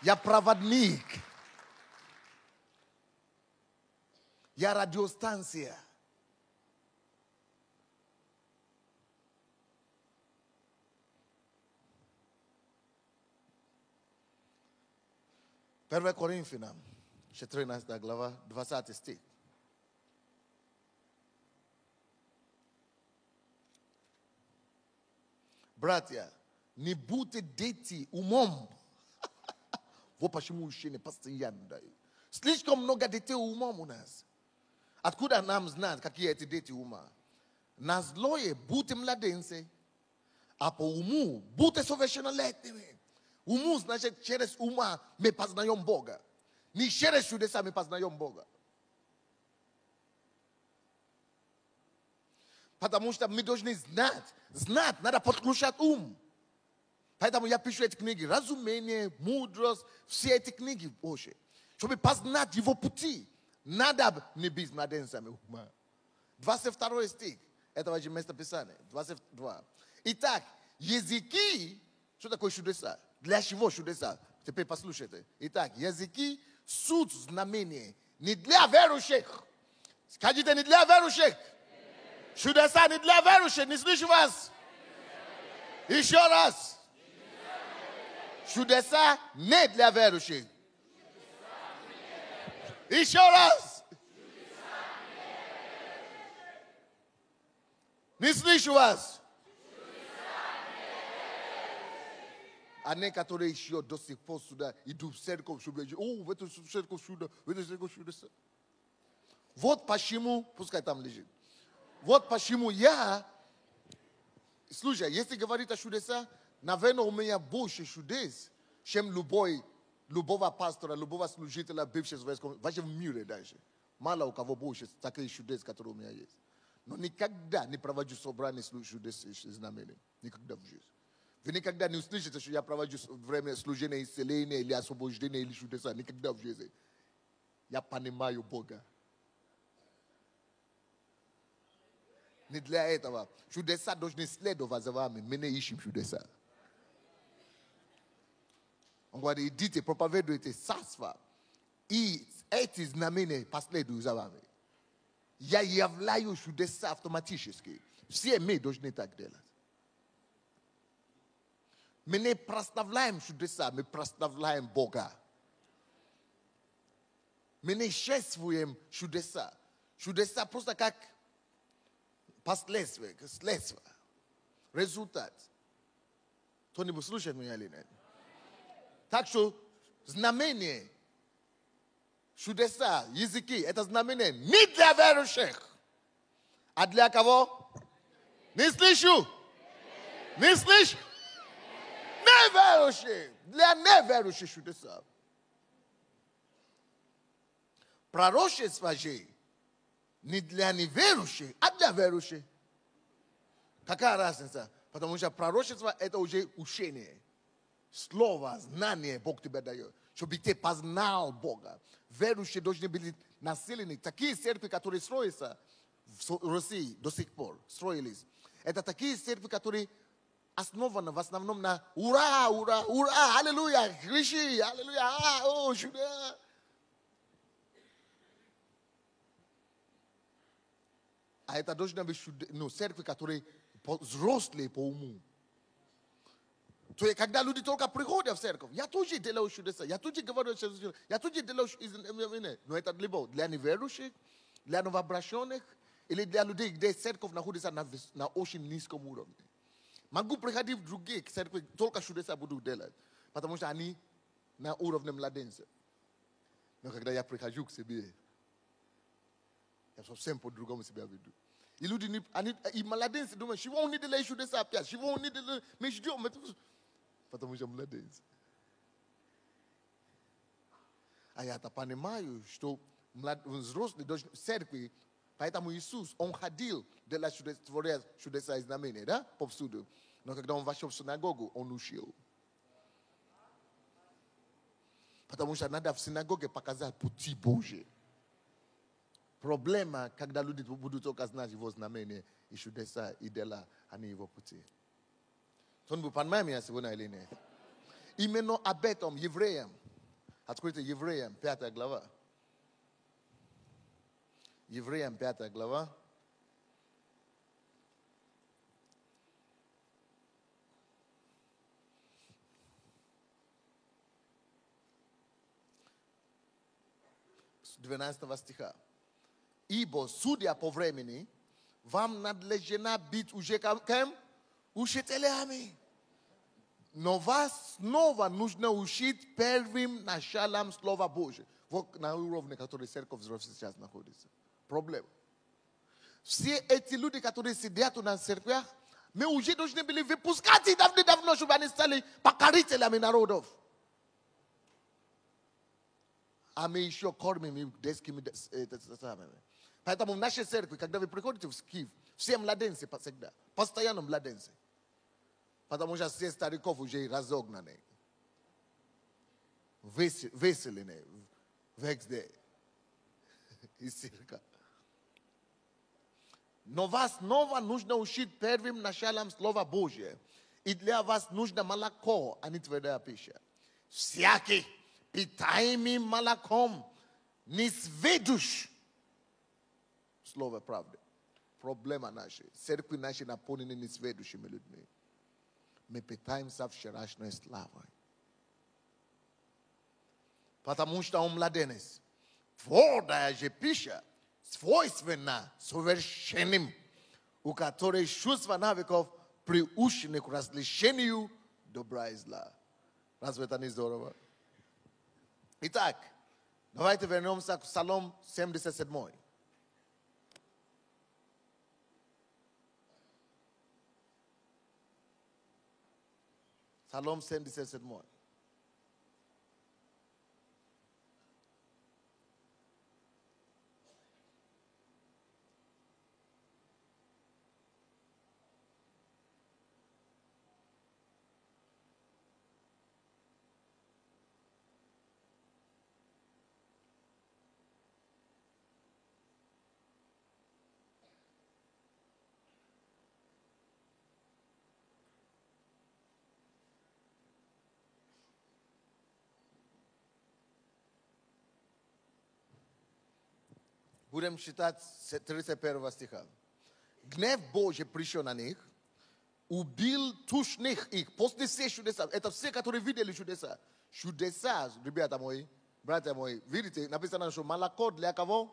Я проводник, я радиостанция. Первое Коринфянам, 14 глава, 20 стих. Братья, не будьте дети умом. Вот почему учение постоянно дают. Слишком много детей умом у нас. Откуда нам знать, какие эти дети ума? На злое будьте младенцы, а по уму будьте совершеннолетними. Уму значит, через ума мы познаем Бога. Не через чудеса мы познаем Бога. Потому что мы должны знать. Знать, надо подключать ум. Поэтому я пишу эти книги. Разумение, мудрость, все эти книги Божьи. Чтобы познать его пути. Надо не быть младенцами ума. 22 стих этого же местописания. 22. Итак, языки, что такое чудеса? Для чего чудеса? Теперь послушайте. Итак, языки суть знамения не для верующих. Скажите, не для верующих. Чудеса не для верующих. Не слышу вас. Еще раз. Чудеса не для верующих. Еще раз. Не слышу вас. А некоторые еще до сих пор сюда идут в церковь, чтобы в эту церковь сюда, в эту церковь сюда. Вот почему, пускай там лежит. Вот почему я, слушай, если говорить о чудесах, наверное, у меня больше чудес, чем любого пастора, любого служителя, бывшего вообще в мире даже. Мало у кого больше таких чудес, которые у меня есть. Но никогда не провожу собрание чудес и знамений. Никогда в жизни. Вы никогда не услышите, что я провожу время служения исцеления или освобождения или чудеса. Никогда в жизни. Я понимаю Бога. Не для этого. Чудеса должны следовать за вами. Мы не ищем чудеса. Он говорит, идите, проповедуйте царство. И эти знамения последуют за вами. Я являю чудеса автоматически. Все мы должны так делать. Мы не прославляем чудеса, мы прославляем Бога. Мы не чествуем чудеса. Чудеса просто как последствия, следствие, результат. Кто-нибудь слушает меня или нет? Так что знамение, чудеса, языки, это знамение не для верующих. А для кого? Не слышу. Не слышу. Неверующих. Для неверующих чудеса. Пророчество же не для неверующих, а для верующих. Какая разница? Потому что пророчество это уже учение. Слово, знание Бог тебе дает. Чтобы ты познал Бога. Верующие должны быть населены. Такие церкви, которые строятся в России до сих пор, строились. Это такие церкви, которые основаны в основном на ура, ура, ура, аллилуйя, кричи, аллилуйя, о, чудо. А это должны быть церкви, которые взрослые по уму. То есть, когда люди только приходят в церковь, я тоже делаю чудеса, я тоже говорю, я тоже делаю, но это либо для неверующих, для новообращенных, или для людей, где церковь находится на очень низком уровне. Могу приходить в другие церкви, только чудеса буду делать, потому что они на уровне младенца. Но когда я прихожу к себе, я совсем по-другому себя веду. И люди, и младенцы думают, чего он не делает чудеса опять, чего он не делает, мы ждем, потому что младенцы. А я-то понимаю, что взрослые должны в церкви, поэтому Иисус, он ходил делать чудеса и знамения, да, повсюду. Но когда он вошел в синагогу, он ушел. Потому что надо в синагоге показать пути Божьи. Проблема, когда люди будут только знать его знамения и чудеса и дела, а не его пути. Кто-нибудь понимает меня сегодня или нет? Именно об этом евреям. Откройте Евреям, 5 глава. Евреям, 5 глава. С 12 стиха. Ибо, судя по времени, вам надлежно быть уже кем? Учителями. Но вас снова нужно учить первым началом Слова Божьего. Вот на уровне, который церковь сейчас находится. Проблема. Все эти люди, которые сидят у нас в церквях, мы уже должны были выпускать их давно, чтобы они стали покорителями народов. А мы еще кормим их детскими самыми. Поэтому в нашей церкви, когда вы приходите в Киев, все младенцы всегда, постоянно младенцы. Потому что все стариков уже разогнаны, выселены, везде, из церкви. Но вас снова нужно учить первым началом Слова Божьего. И для вас нужно молоко, а не твердая пища. Всякий, питаемый молоком, не сведущ Слово правды. Проблема наша. Церкви наши наполнены несведущими людьми. Мы питаемся вчерашней славой. Потому что он младенец. Твердая же пища свойственна совершенным, у которой чувства навыков приучены к различению добра и зла. Разве это не здорово? Итак, давайте вернемся к Псалом 77. Psalm 77. Будем читать 31 стиха. Гнев Божий пришел на них, убил тушных их. После всех чудеса, это все, которые видели чудеса. Чудеса, ребята мои, Brate moi, vidite, napisana na show malako dla kavo.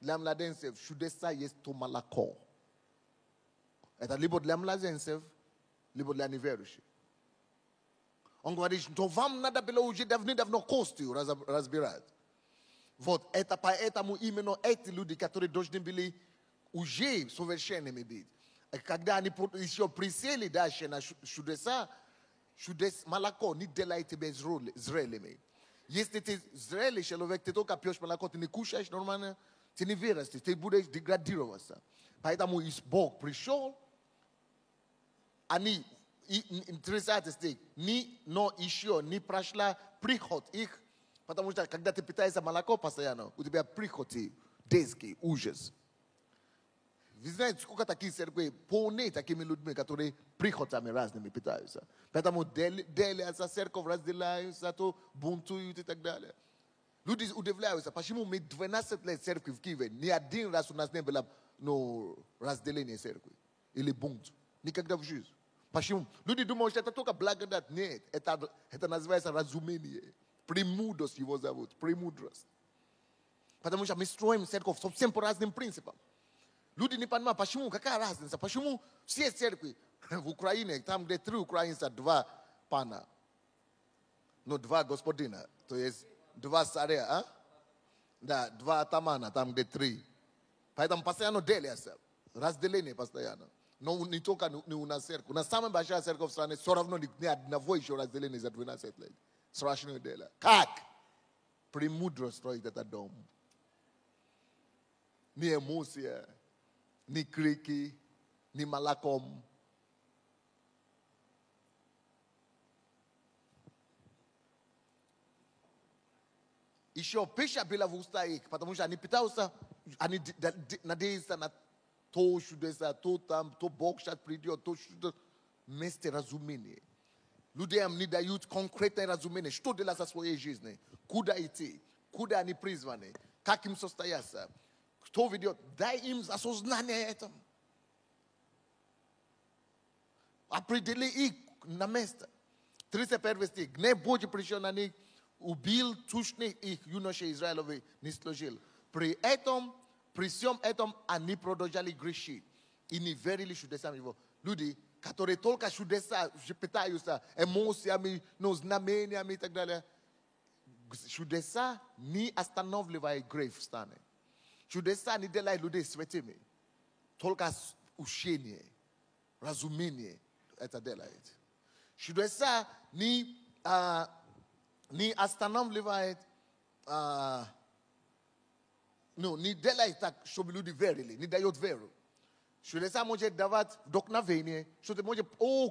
Dla mladensev, shudesa jest to malako. Eta libo dla mladensev, libo dla niverushi. On говорит, to вам надо было уже давно костью разбирать. Вот это поэтому именно эти люди, которые должны были уже совершенными быть. Когда они еще присели дальше на чудеса, чудес молоко не делает тебя зрелыми. Если ты зрелый человек, ты только пьешь молоко, ты не кушаешь нормально, ты не вырастешь, ты будешь деградироваться. Поэтому Бог пришел, они, интересный стих, но еще не прошла приход их, потому что когда ты питаешься молоко постоянно, у тебя прихоти, детский ужас. Вы знаете, сколько таких церквей полны такими людьми, которые приходами разными питаются. Поэтому делятся, церковь разделяются, то бунтуют и так далее. Люди удивляются, почему мы 12 лет церкви в Киеве, ни один раз у нас не было разделения церкви или бунт. Никогда в жизни. Почему? Люди думают, что это только благодать. Нет, это называется разумение. Премудрость его зовут, премудрость. Потому что мы строим церковь совсем по разным принципам. Люди не понимают, почему, какая разница, почему все церкви в Украине, там, где 3 украинца, 2 пана, 2 господина, то есть 2 царя, а? Да, 2 атамана, там, где 3. Поэтому постоянно делятся, разделение постоянно. Но не только не у нас церковь. На самой большой церковь в стране все равно ни одного еще разделения за 12 лет. Страшное дело. Как? Премудро строить этот дом. Ни эмоция, ни крики, ни молоком. Еще пища была в уста их, потому что они питаются, они надеются на то чудеса, то там, то Бог сейчас придет, то чудо. Вместе разумение. Людям не дают конкретное разумение, что делать со своей жизнью, куда идти, куда они призваны, как им состояться, кто ведет. Дай им осознание этого. Определи их на место. 31 стих. Гнев Божий пришел на них, убил тучных их юношей Израиловых, не служил. При всем этом они продолжали грешить. И не верили чудесам его. Люди, которые только чудеса питаются эмоциями, знамениями и так далее. Чудеса не останавливают грех в стане. Чудеса не делают людей святыми. Только учение, разумение это делает. Чудеса не останавливает, не делает так, чтобы люди верили, не дает веру. Чудеса может давать вдохновение, что ты можешь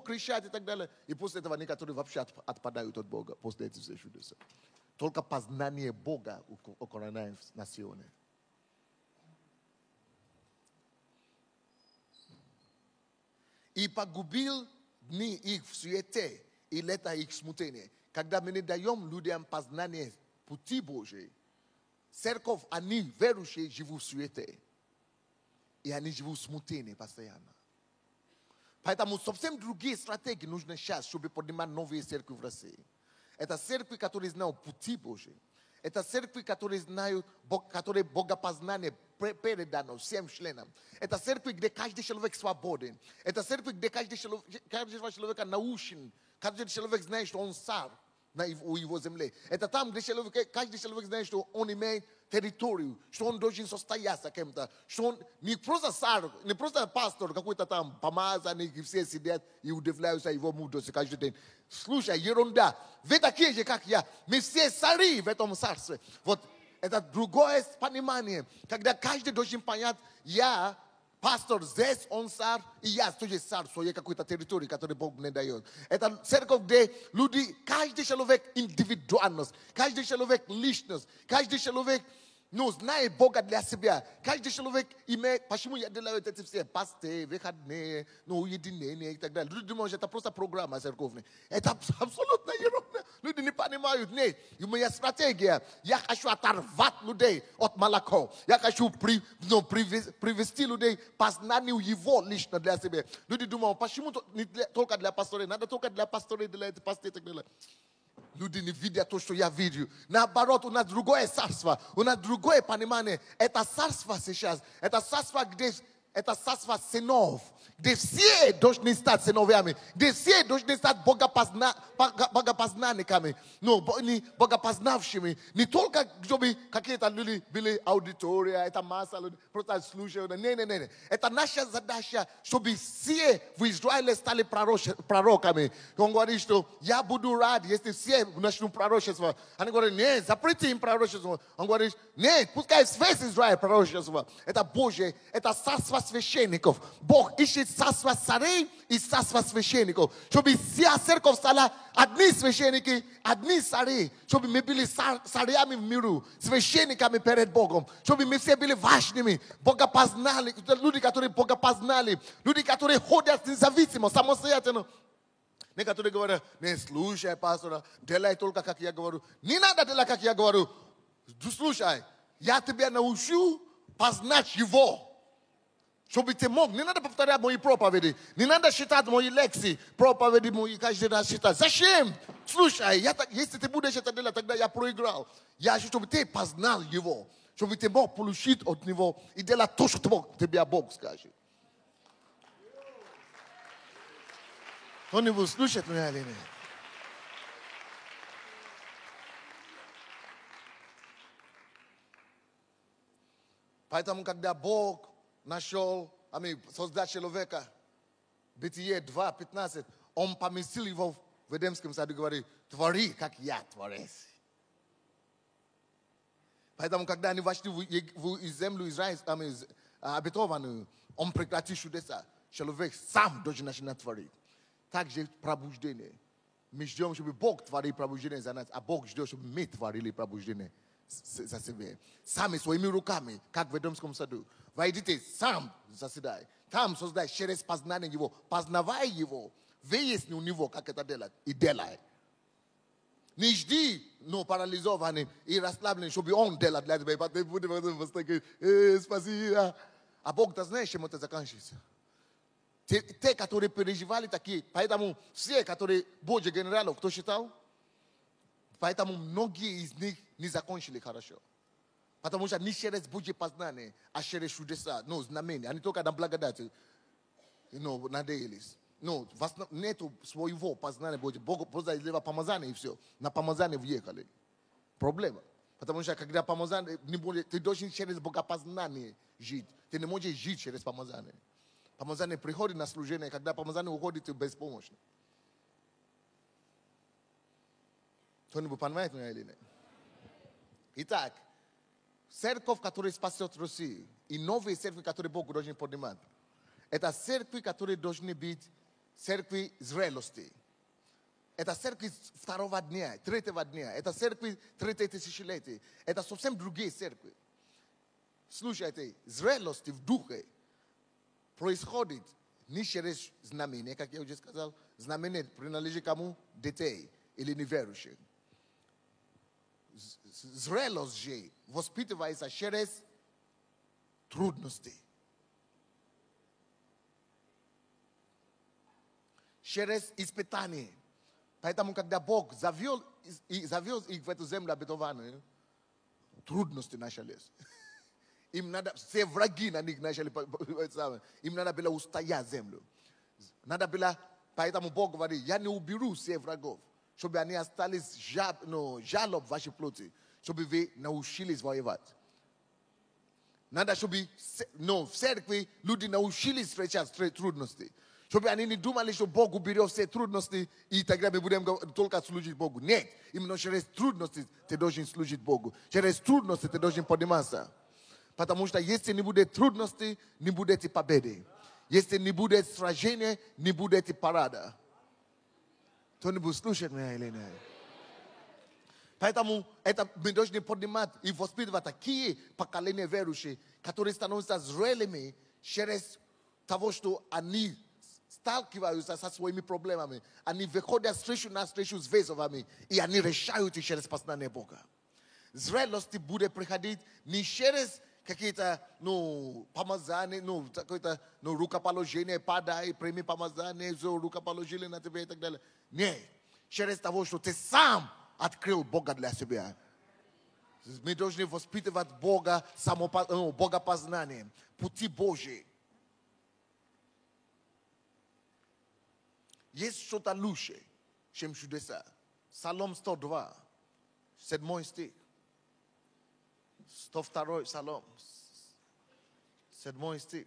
кричать и так далее. И после этого некоторые вообще отпадают от Бога, после этих всех чудес. Только познание Бога укореняет национы. И погубил дни их в суете и лета их смутения. Когда мы не даем людям познание пути Божьей, церковь, они верующие живут в суете. И они живут в смутении постоянно. Поэтому совсем другие стратегии нужны сейчас, чтобы поднимать новые церкви в России. Это церкви, которые знают пути Божьи. Это церкви, которые знают, которые богопознание передано всем членам. Это церкви, где каждый человек свободен. Это церкви, где каждый человек научен. Каждый человек знает, что он царь на его земле. Это там, где каждый человек знает, что он имеет территорию, что он должен состояться кем-то, что он не просто царь, не просто пастор, какой-то там помазанник, и все сидят и удивляются его мудрости каждый день. Слушай, ерунда. Вы такие же, как я. Мы все цари в этом царстве. Вот это другое понимание, когда каждый должен понять, я пастор здесь, он царь, и я тоже царь в своей какой-то территории, которую Бог мне дает. Это церковь, где люди, каждый человек индивидуальность, каждый человек личность, каждый человек знает Бога для себя. Каждый человек имеет, почему я делаю эти все посты, выходные, уединение и так далее. Люди думают, что это просто программа церковная. Это абсолютно ерунда. Люди не понимают. Нет, у меня стратегия. Я хочу оторвать людей от молока. Я хочу привести людей к познанию его лично для себя. Люди думают, почему не только для пасторов, надо только для пасторов делать посты и так далее. люди не видят то, что я вижу. Наоборот, у нас другое царство, у нас другое понимание. Это царство сейчас, это царство, где это царство сынов, где все должны стать сыновьями, где все должны стать богопознанниками, но не богопознавшими. Не только, чтобы какие-то люди были аудитория, это масса людей, просто слушают. Не. Это наша задача, чтобы все в Израиле стали пророками. Он говорит, что я буду рад, если все начнут пророчество. Они говорят, нет, запрети им пророчество. Он говорит, нет, пускай весь Израиль пророчество. Это Божье, это царство священников. Бог ищет царство царей и царство священников. Чтобы вся церковь стала одни священники, одни цари. Чтобы мы были царями в миру, священниками перед Богом. Чтобы мы все были важными, богопознали, люди, которые богопознали, люди, которые ходят независимо, самостоятельно. Некоторые говорят, не слушай пастора, делай только, как я говорю. Не надо делать, как я говорю. Слушай, я тебя научу познать его. Чтобы ты мог, не надо повторять мои проповеди, не надо читать мои лекции, проповеди мои каждый раз читать. Зачем? Слушай, если ты будешь это делать, тогда я проиграл. Я хочу, чтобы ты познал его, чтобы ты мог получить от него и делать то, что тебе Бог скажет. Кто-нибудь слушает меня или нет? Поэтому, когда Бог нашел, создать человека, Бытие 2:15, он поместил его в Эдемском саду и говорит, твори, как я творец. Поэтому, когда они вошли в землю израильскую, обетованную, он прекратил чудеса. Человек сам должен начинать творить. Также пробуждение. Мы ждем, чтобы Бог творил пробуждение за нас, а Бог ждет, чтобы мы творили пробуждение за себя. Сами своими руками, как в Эдемском саду. Войдите сам заседай. Там создай через познание его. Познавай его. Выясни у него, как это делать. И делай. Не жди, но парализованный и расслабленный, чтобы он делал для тебя. И ты будешь такой, спасибо. А Бог-то знает, чем это заканчивается. Те, которые переживали такие. Поэтому все, которые Божьи генералов, кто считал? Поэтому многие из них не закончили хорошо. Потому что не через Божье познание, а через чудеса, знамения. Они только на благодати, надеялись. У вас нету своего познания Божьего. Бог просто изливал помазание и все. На помазание въехали. Проблема. Потому что когда помазание не будет, ты должен через богопознание жить. Ты не можешь жить через помазание. Помазание приходит на служение, когда помазание уходит, ты беспомощный. Кто-нибудь понимает меня или нет? Итак, церковь, которая спасет Россию, и новые церкви, которые Бог должен поднимать, это церкви, которые должны быть церкви зрелости. Это церкви второго дня, третьего дня. Это церкви третьего тысячелетия. Это совсем другие церкви. Слушайте, зрелости в духе происходит не через знамения, как я уже сказал. Знамение принадлежит кому? Детей или неверующим. Зрелость же воспитывается через трудности. Через испытания. Поэтому, когда Бог завел их в эту землю обетованную, трудности начались. Им надо, все враги на них начали, им надо было устоять землю. Надо было, поэтому Бог говорит, я не уберу всех врагов, чтобы они остались жалоб в вашей плоти, чтобы вы научились воевать. Надо, чтобы в церкви люди научились встречать трудности. Чтобы они не думали, что Бог уберет все трудности, и тогда мы будем только служить Богу. Нет, именно через трудности ты должен служить Богу. Через трудности ты должен подниматься. Потому что если не будет трудностей, не будет и победы. Если не будет сражения, не будет и парада. Кто-нибудь слушает меня или нет? Поэтому это мы должны поднимать и воспитывать такие поколения верующие, которые становятся зрелыми через того, что они сталкиваются со своими проблемами. Они выходят встречу на встречу с вызовами, и они решают их через познание Бога. Зрелость будет приходить не через какие-то, помазания, какое-то, рукоположение, подай, прими помазание, рукоположили на тебя и так далее. Нет, через того, что ты сам открыл Бога для себя. Мы должны воспитывать Бога, богопознанием, пути Божьи. Есть что-то лучше, чем чудеса. Псалом 102, 7 стих. 102 Псалом, 7 стих.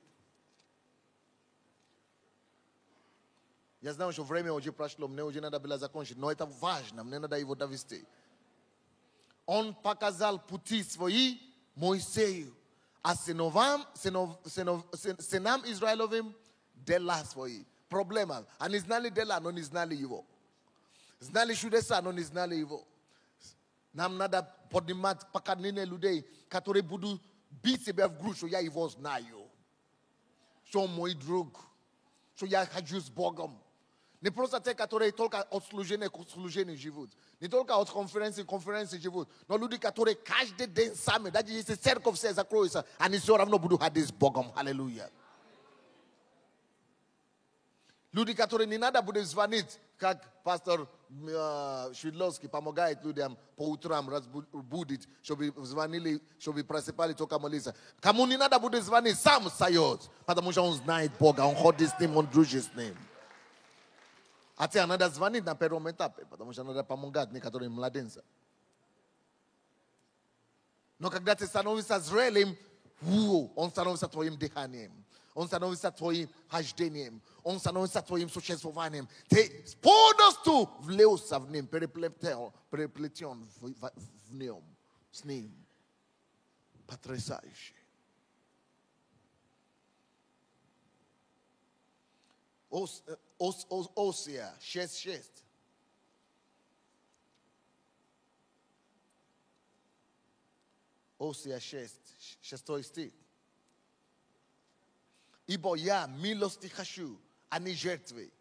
Я знаю, что время уже прошло, мне уже надо было закончить, но это важно, мне надо его довести. Он показал пути свои Моисею, а сынам Израилевым дела свои. Проблема. Они знали дела, но не знали его. Знали чудеса, но не знали его. Нам надо поднимать поколение людей, которые будут бить себя в грудь, что я его знаю. Что он мой друг. Что я хожу с Богом. Не просто те, которые только от служения к служению живут. Не только от конференции к конференции живут. Но люди, которые каждый день сами, даже если церковь все закроется, они все равно будут ходить с Богом. Аллилуйя. Люди, которые не надо будет звонить, как пастор Швидловский помогает людям по утрам разбудить, чтобы звонили, чтобы просыпали только молиться. Кому не надо будет звонить, сам встает, потому что он знает Бога, он ходит с ним, он дружит с ним. А тебе надо звонить на первом этапе, потому что надо помогать некоторым младенцам. Но когда ты становишься зрелым, он становится твоим дыханием. Он становится твоим хождением. Он становится твоим существованием. Ты полностью влился в ним, переплетен в нем, с ним. Потрясающе. Осия 6:6. Осия 6 стих. Ибо я милости хочу, а не жертвы.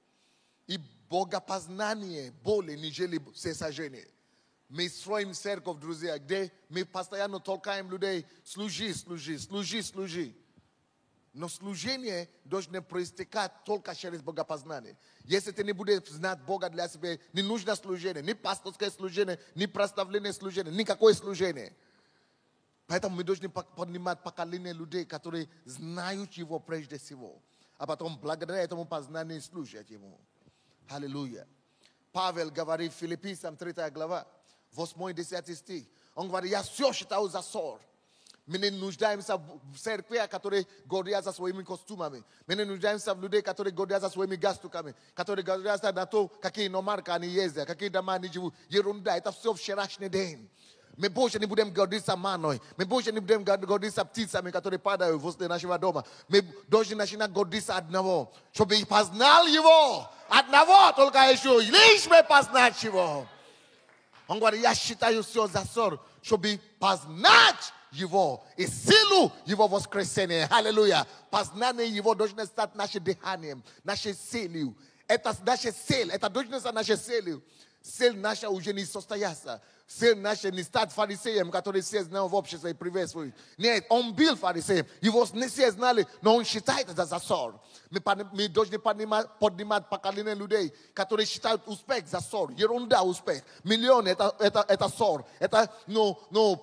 И богопознание более, нежели всесожжение. Мы строим церковь, друзья, где мы постоянно толкаем людей: служи, служи, служи, служи. Но служение должно проистекать только через богопознание. Если ты не будешь знать Бога для себя, не нужно служение, ни пасторское служение, ни прославление служения, никакое служение. Поэтому мы должны поднимать поколение людей, которые знают Его прежде всего. А потом благодаря этому познанию служат Ему. Аллилуйя. Павел говорит в Филиппийцам 3 глава, 8-10 стих. Он говорит: я все считаю за ссор. Мы не нуждаемся в церкви, которые гордятся своими костюмами. Мы не нуждаемся в людей, которые гордятся своими галстуками, которые гордятся на то, какие иномарки они ездят, какие дома они живут. Ерунда, это все вчерашний день. Мы больше не будем гордиться маной. Мы больше не будем гордиться птицами, которые падают возле нашего дома. Мы должны начинать гордиться одного, чтобы познал Его. Одного только еще, лишь бы познать Его. Он говорит: я считаю все за ссор, чтобы познать Его и силу Его воскресения. Аллилуйя. Познание Его должно стать нашим дыханием, нашей целью. Это наша цель, это должно стать нашей целью. Цель наша уже не состояться. Цель наша не стать фарисеем, который все знают в обществе и приветствует. Нет, он был фарисеем. Его не все знали, но он считает это за ссор. Мы должны поднимать поколение людей, которые считают успех за ссор. Ерунда успех. Миллионы это ссор. Это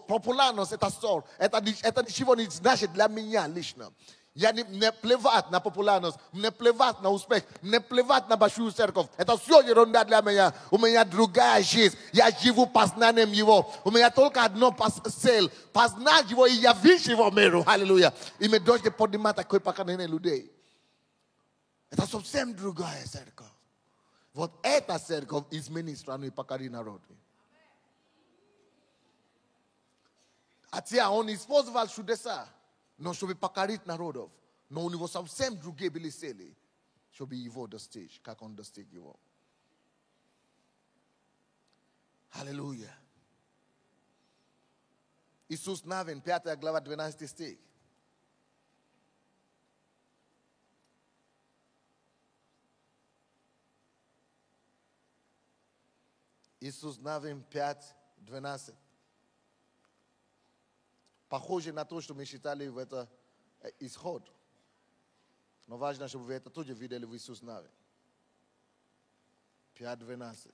популярность это ссор. Это ничего не значит для меня лично. Я не плевать на популярность, не плевать на успех, не плевать на большую церковь. Это все ерунда для меня. У меня другая жизнь. Я живу познанием Его. У меня только одно цель. Познать Его и явить Его миру. Аллилуйя. И мы должны поднимать такое поколение людей. Это совсем другая церковь. Вот эта церковь изменит страну и покорит народ. Хотя он использовал чудеса, но чтобы покорить народов. Но у него совсем другие были цели, чтобы его достичь, как он достиг его. Аллилуйя. Иисус Навин, 5 глава, 12 стих. Иисус Навин 5, 12. Похоже на то, что мы считали в это исход. Но важно, чтобы вы это тоже видели в Иисус Навин. 5:12.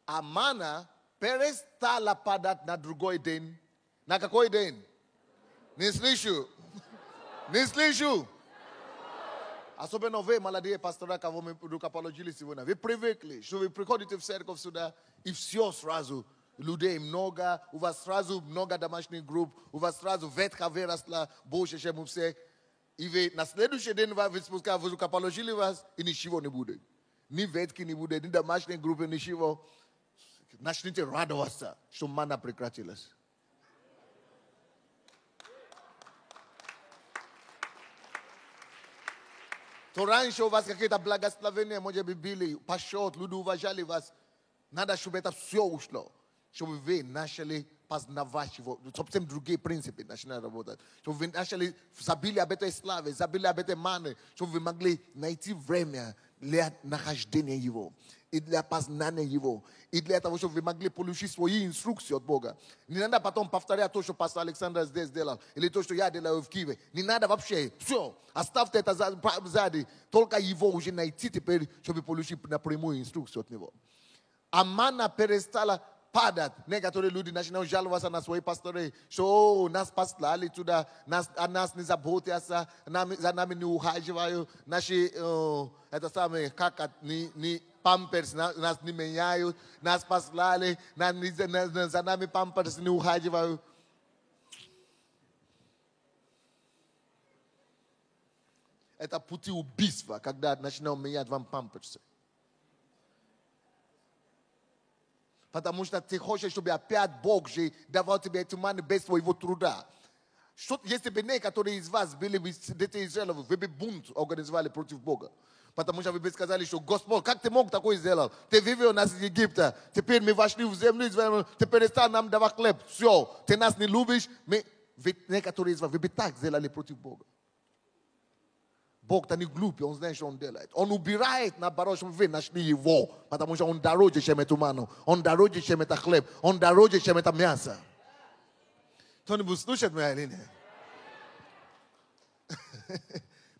a maana perestala padat na drugoj den. Na какой день? Не слышу. Не слышу. Особенно вы, молодые пастора, кого мы рукоположили сегодня. Вы привыкли, что вы приходите в церковь сюда, и все сразу. Людей много, у вас сразу много домашних групп, у вас сразу ветка выросла больше, чем у всех. И вы на следующий день вы спускаете, вы рукоположили вас, и ничего не будет. Ни ветки не будет, ни домашней группы, ничего. Начните радоваться, что мана прекратилась. То раньше у вас какие-то благословения, может быть, были, почет, люди уважали вас. Надо, чтобы это все ушло. Чтобы вы начали познавать его. Совсем другие принципы начинают работать. Чтобы вы начали забили об этой славе, забили об этой мане. Чтобы вы могли найти время для нахождения его. И для познания его. И для того, чтобы вы могли получить свои инструкции от Бога. Не надо потом повторять то, что пастор Александр здесь сделал. Или то, что я делаю в Киеве. Не надо вообще. Все. Оставьте это сзади. Только его уже найти теперь, чтобы получить напрямую инструкцию от него. А мана перестала падать. Некоторые люди начинают жаловаться на свои пасторы, что нас послали туда, о нас не заботятся, за нами не ухаживают, наши, это самое, как не памперс нас не меняют, нас послали, за нами памперс не ухаживают. Это пути убийства, когда начинают менять вам памперсы. Потому что ты хочешь, чтобы опять Бог же давал тебе эти маны без своего труда. Что, если бы некоторые из вас были бы дети Израиля, вы бы бунт организовали против Бога. Потому что вы бы сказали, что Господь, как ты мог такое сделать? Ты вывел нас из Египта, теперь мы вошли в землю, ты перестал нам давать хлеб. Все, ты нас не любишь. Некоторые из вас, вы бы так сделали против Бога. Бог-то не глупый, он знает, что он делает. Он убирает, наоборот, чтобы вы нашли его. Потому что он дороже, чем эту ману. Он дороже, чем это хлеб. Он дороже, чем это мясо. Кто-нибудь слушает меня или нет?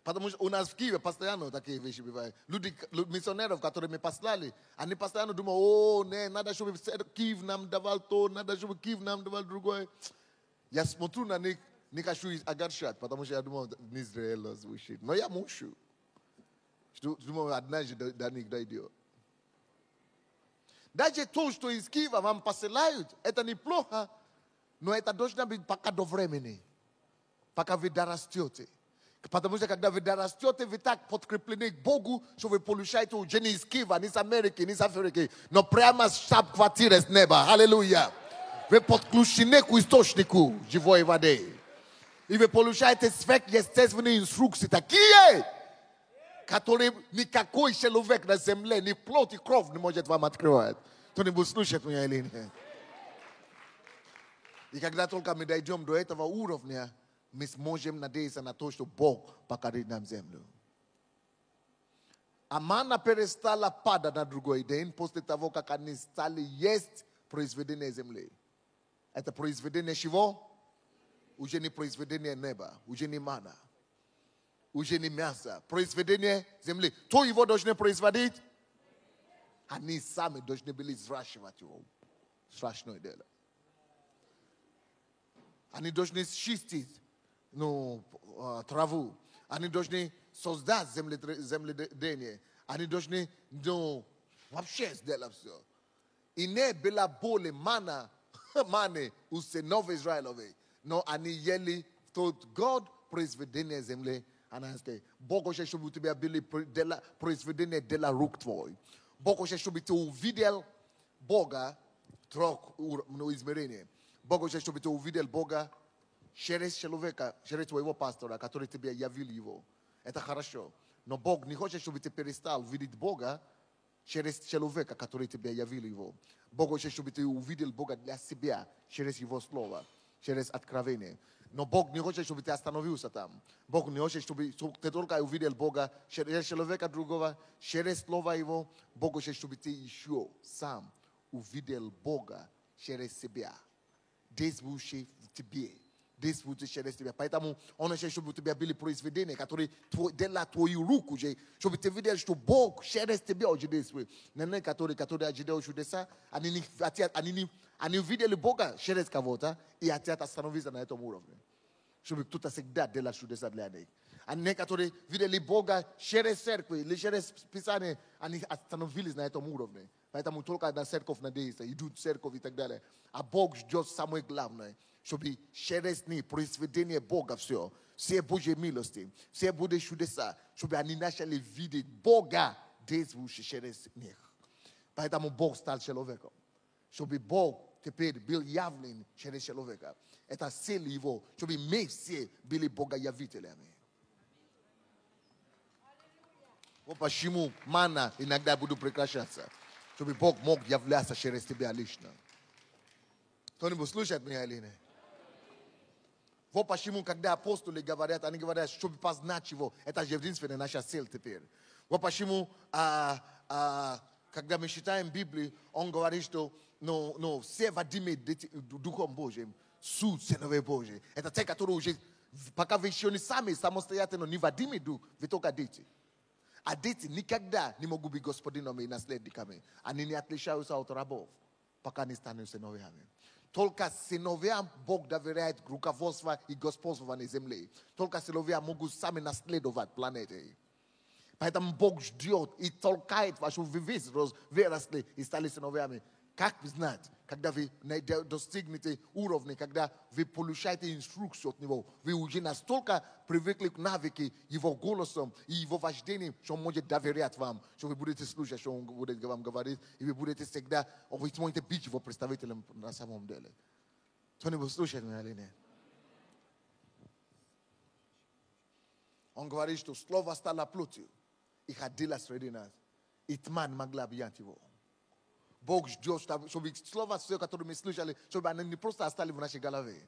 Потому что у нас в Киеве постоянно такие вещи бывают. Люди, миссионеров, которые мы послали, они постоянно думают, не, надо, чтобы Киев нам давал то, надо, чтобы Киев нам давал другое. Я смотрю на них, не хочу огорчать, потому что я думал, не Израиль звучит. Но я мушу. Думаю, однажды до них дойдет. Даже то, что из Киева вам посылают, это неплохо, но это должно быть пока до времени. Пока вы дорастете. Потому что когда вы дорастете, вы так подкреплены к Богу, что вы получаете уже не из Киева, не из Америки, не из Африки, но прямо с штаб-квартиры с неба. Аллилуйя. Вы подключены к источнику живой воды. И вы получаете сверхъестественные инструкции такие, которые никакой человек на земле, ни плоть и кровь не может вам открывать. Кто-нибудь слушает меня или нет? И когда только мы дойдем до этого уровня, мы сможем надеяться на то, что Бог покорит нам землю. А мана перестала падать на другой день после того, как они стали есть произведение земли. Это произведение чего? Уже не произведение неба, уже не мана, уже не мясо. Произведение земли. Кто его должны производить? Они сами должны были взращивать его. Страшное дело. Они должны чистить траву. Они должны создать земледение. Они должны вообще сделать все. И не было боли маны у сынов Израилевых. Но они ели тот God произведение земли. Она сказала, Бог хочет, чтобы у тебя были произведение дела рук твой. Бог хочет, чтобы ты увидел Бога измерение. Бог хочет, чтобы ты увидел Бога через человека, через твоего пастора, который тебе явил его. Это хорошо. Но Бог не хочет, чтобы ты перестал видеть Бога через человека, который тебе явил его. Бог хочет, чтобы ты увидел Бога для себя через его слово. Через откровение. Но Бог не хочет, чтобы ты остановился там. Бог не хочет, чтобы ты только увидел Бога через человека другого, через слово его. Бог хочет, чтобы ты еще сам увидел Бога через себя. Действующий в тебе. действуют через тебя. Поэтому он хочет, чтобы у тебя были произведения, которые делают твою руку, чтобы ты видел, что Бог через тебя уже действует. Не которые ожидают чудеса, они увидели Бога через кого-то и хотят остановиться на этом уровне. Чтобы кто-то всегда делает чудеса для них. Они, которые видели Бога через церковь или через Писание, они остановились на этом уровне. Поэтому только на церковь надеются, идут в церковь и так далее. А Бог ждет самое главное, чтобы через них произведение Бога все Божьи милости, все Божьи чудеса, чтобы они начали видеть Бога действующего через них. Поэтому Бог стал человеком. Чтобы Бог теперь был явлен через человека. Это цель его, чтобы мы все были богоявителями. Вот почему мана иногда будут прекращаться. Чтобы Бог мог являться через тебя лично. Кто-нибудь слушает меня или нет? Вот почему, когда апостолы говорят, они говорят, чтобы познать его, это же единственная наша цель теперь. Вот почему, когда мы читаем Библию, он говорит, что все водимые Духом Божьим, суд Сыновей Божьей. Это те, которые уже, пока вы еще не сами самостоятельно не водимый дух, вы только дети. А дети никогда не могут быть господинами и наследниками. Они не отличаются от рабов, пока не станут сыновьями. Только сыновьям Бог доверяет руководство и господство на земле. Только сыновья могут сами наследовать планеты. Поэтому Бог ждет и толкает вас, чтобы вы выросли и стали сыновьями. Как знать, когда вы достигнете уровня, когда вы получаете инструкцию от Него, вы уже настолько привыкли к навыке Его голосом и Его вождением, что Он может доверять вам, что вы будете слушать, что Он будет вам говорить, и вы будете всегда, вы сможете быть Его представителем на самом деле. Кто-нибудь слушает меня или нет? Он говорит, что Слово стало плотью и ходило среди нас, и тьма не могла объять Его. Бог ждет, чтобы слова, которые мы слышали, чтобы они не просто остались в нашей голове.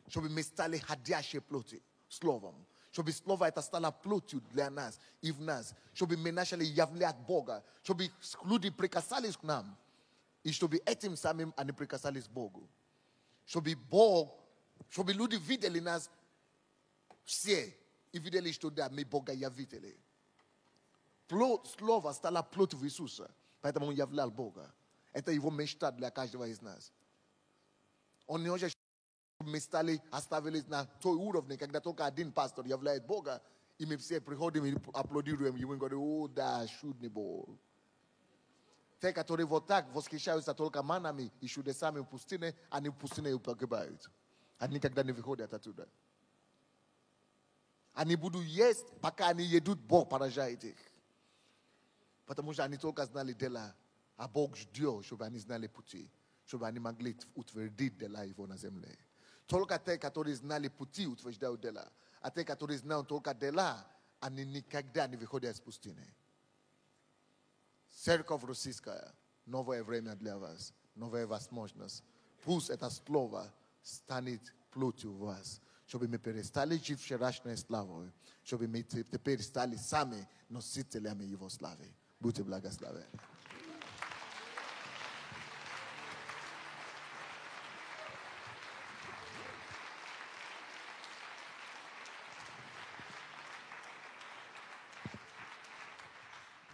Чтобы мы стали ходящие плоти словом. Чтобы слово это стало плотью для нас и в нас. Чтобы мы начали являть Бога. Чтобы люди прикасались к нам. И чтобы этим самым они прикасались к Богу. Чтобы люди видели нас все. И видели, что да, мы Бога явители. Слово стало плотью в Иисуса. Поэтому он являл Бога. Это его мечта для каждого из нас. Он не хочет, чтобы мы стали оставились на той уровне, когда только один пастор являет Бога, и мы все приходим и аплодируем ему и говорим, о, да, чудный Бог. Те, которые вот так восхищаются только манами и чудесами в пустыне, они в пустыне погибают. Они никогда не выходят оттуда. Они будут есть, пока они едут, Бог поражает их. Потому что они только знали дела. А Бог ждет, чтобы они знали пути, чтобы они могли утвердить дела его на земле. Только те, которые знали пути, утверждают дела. А те, которые знают только дела, они никогда не выходят из пустыни. Церковь российская, новое время для вас, новая возможность. Пусть это слово станет плотью в вас. Чтобы мы перестали жить вчерашней славой, чтобы мы теперь стали сами носителями его славы. Будьте благословенны.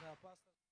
Да, пастор.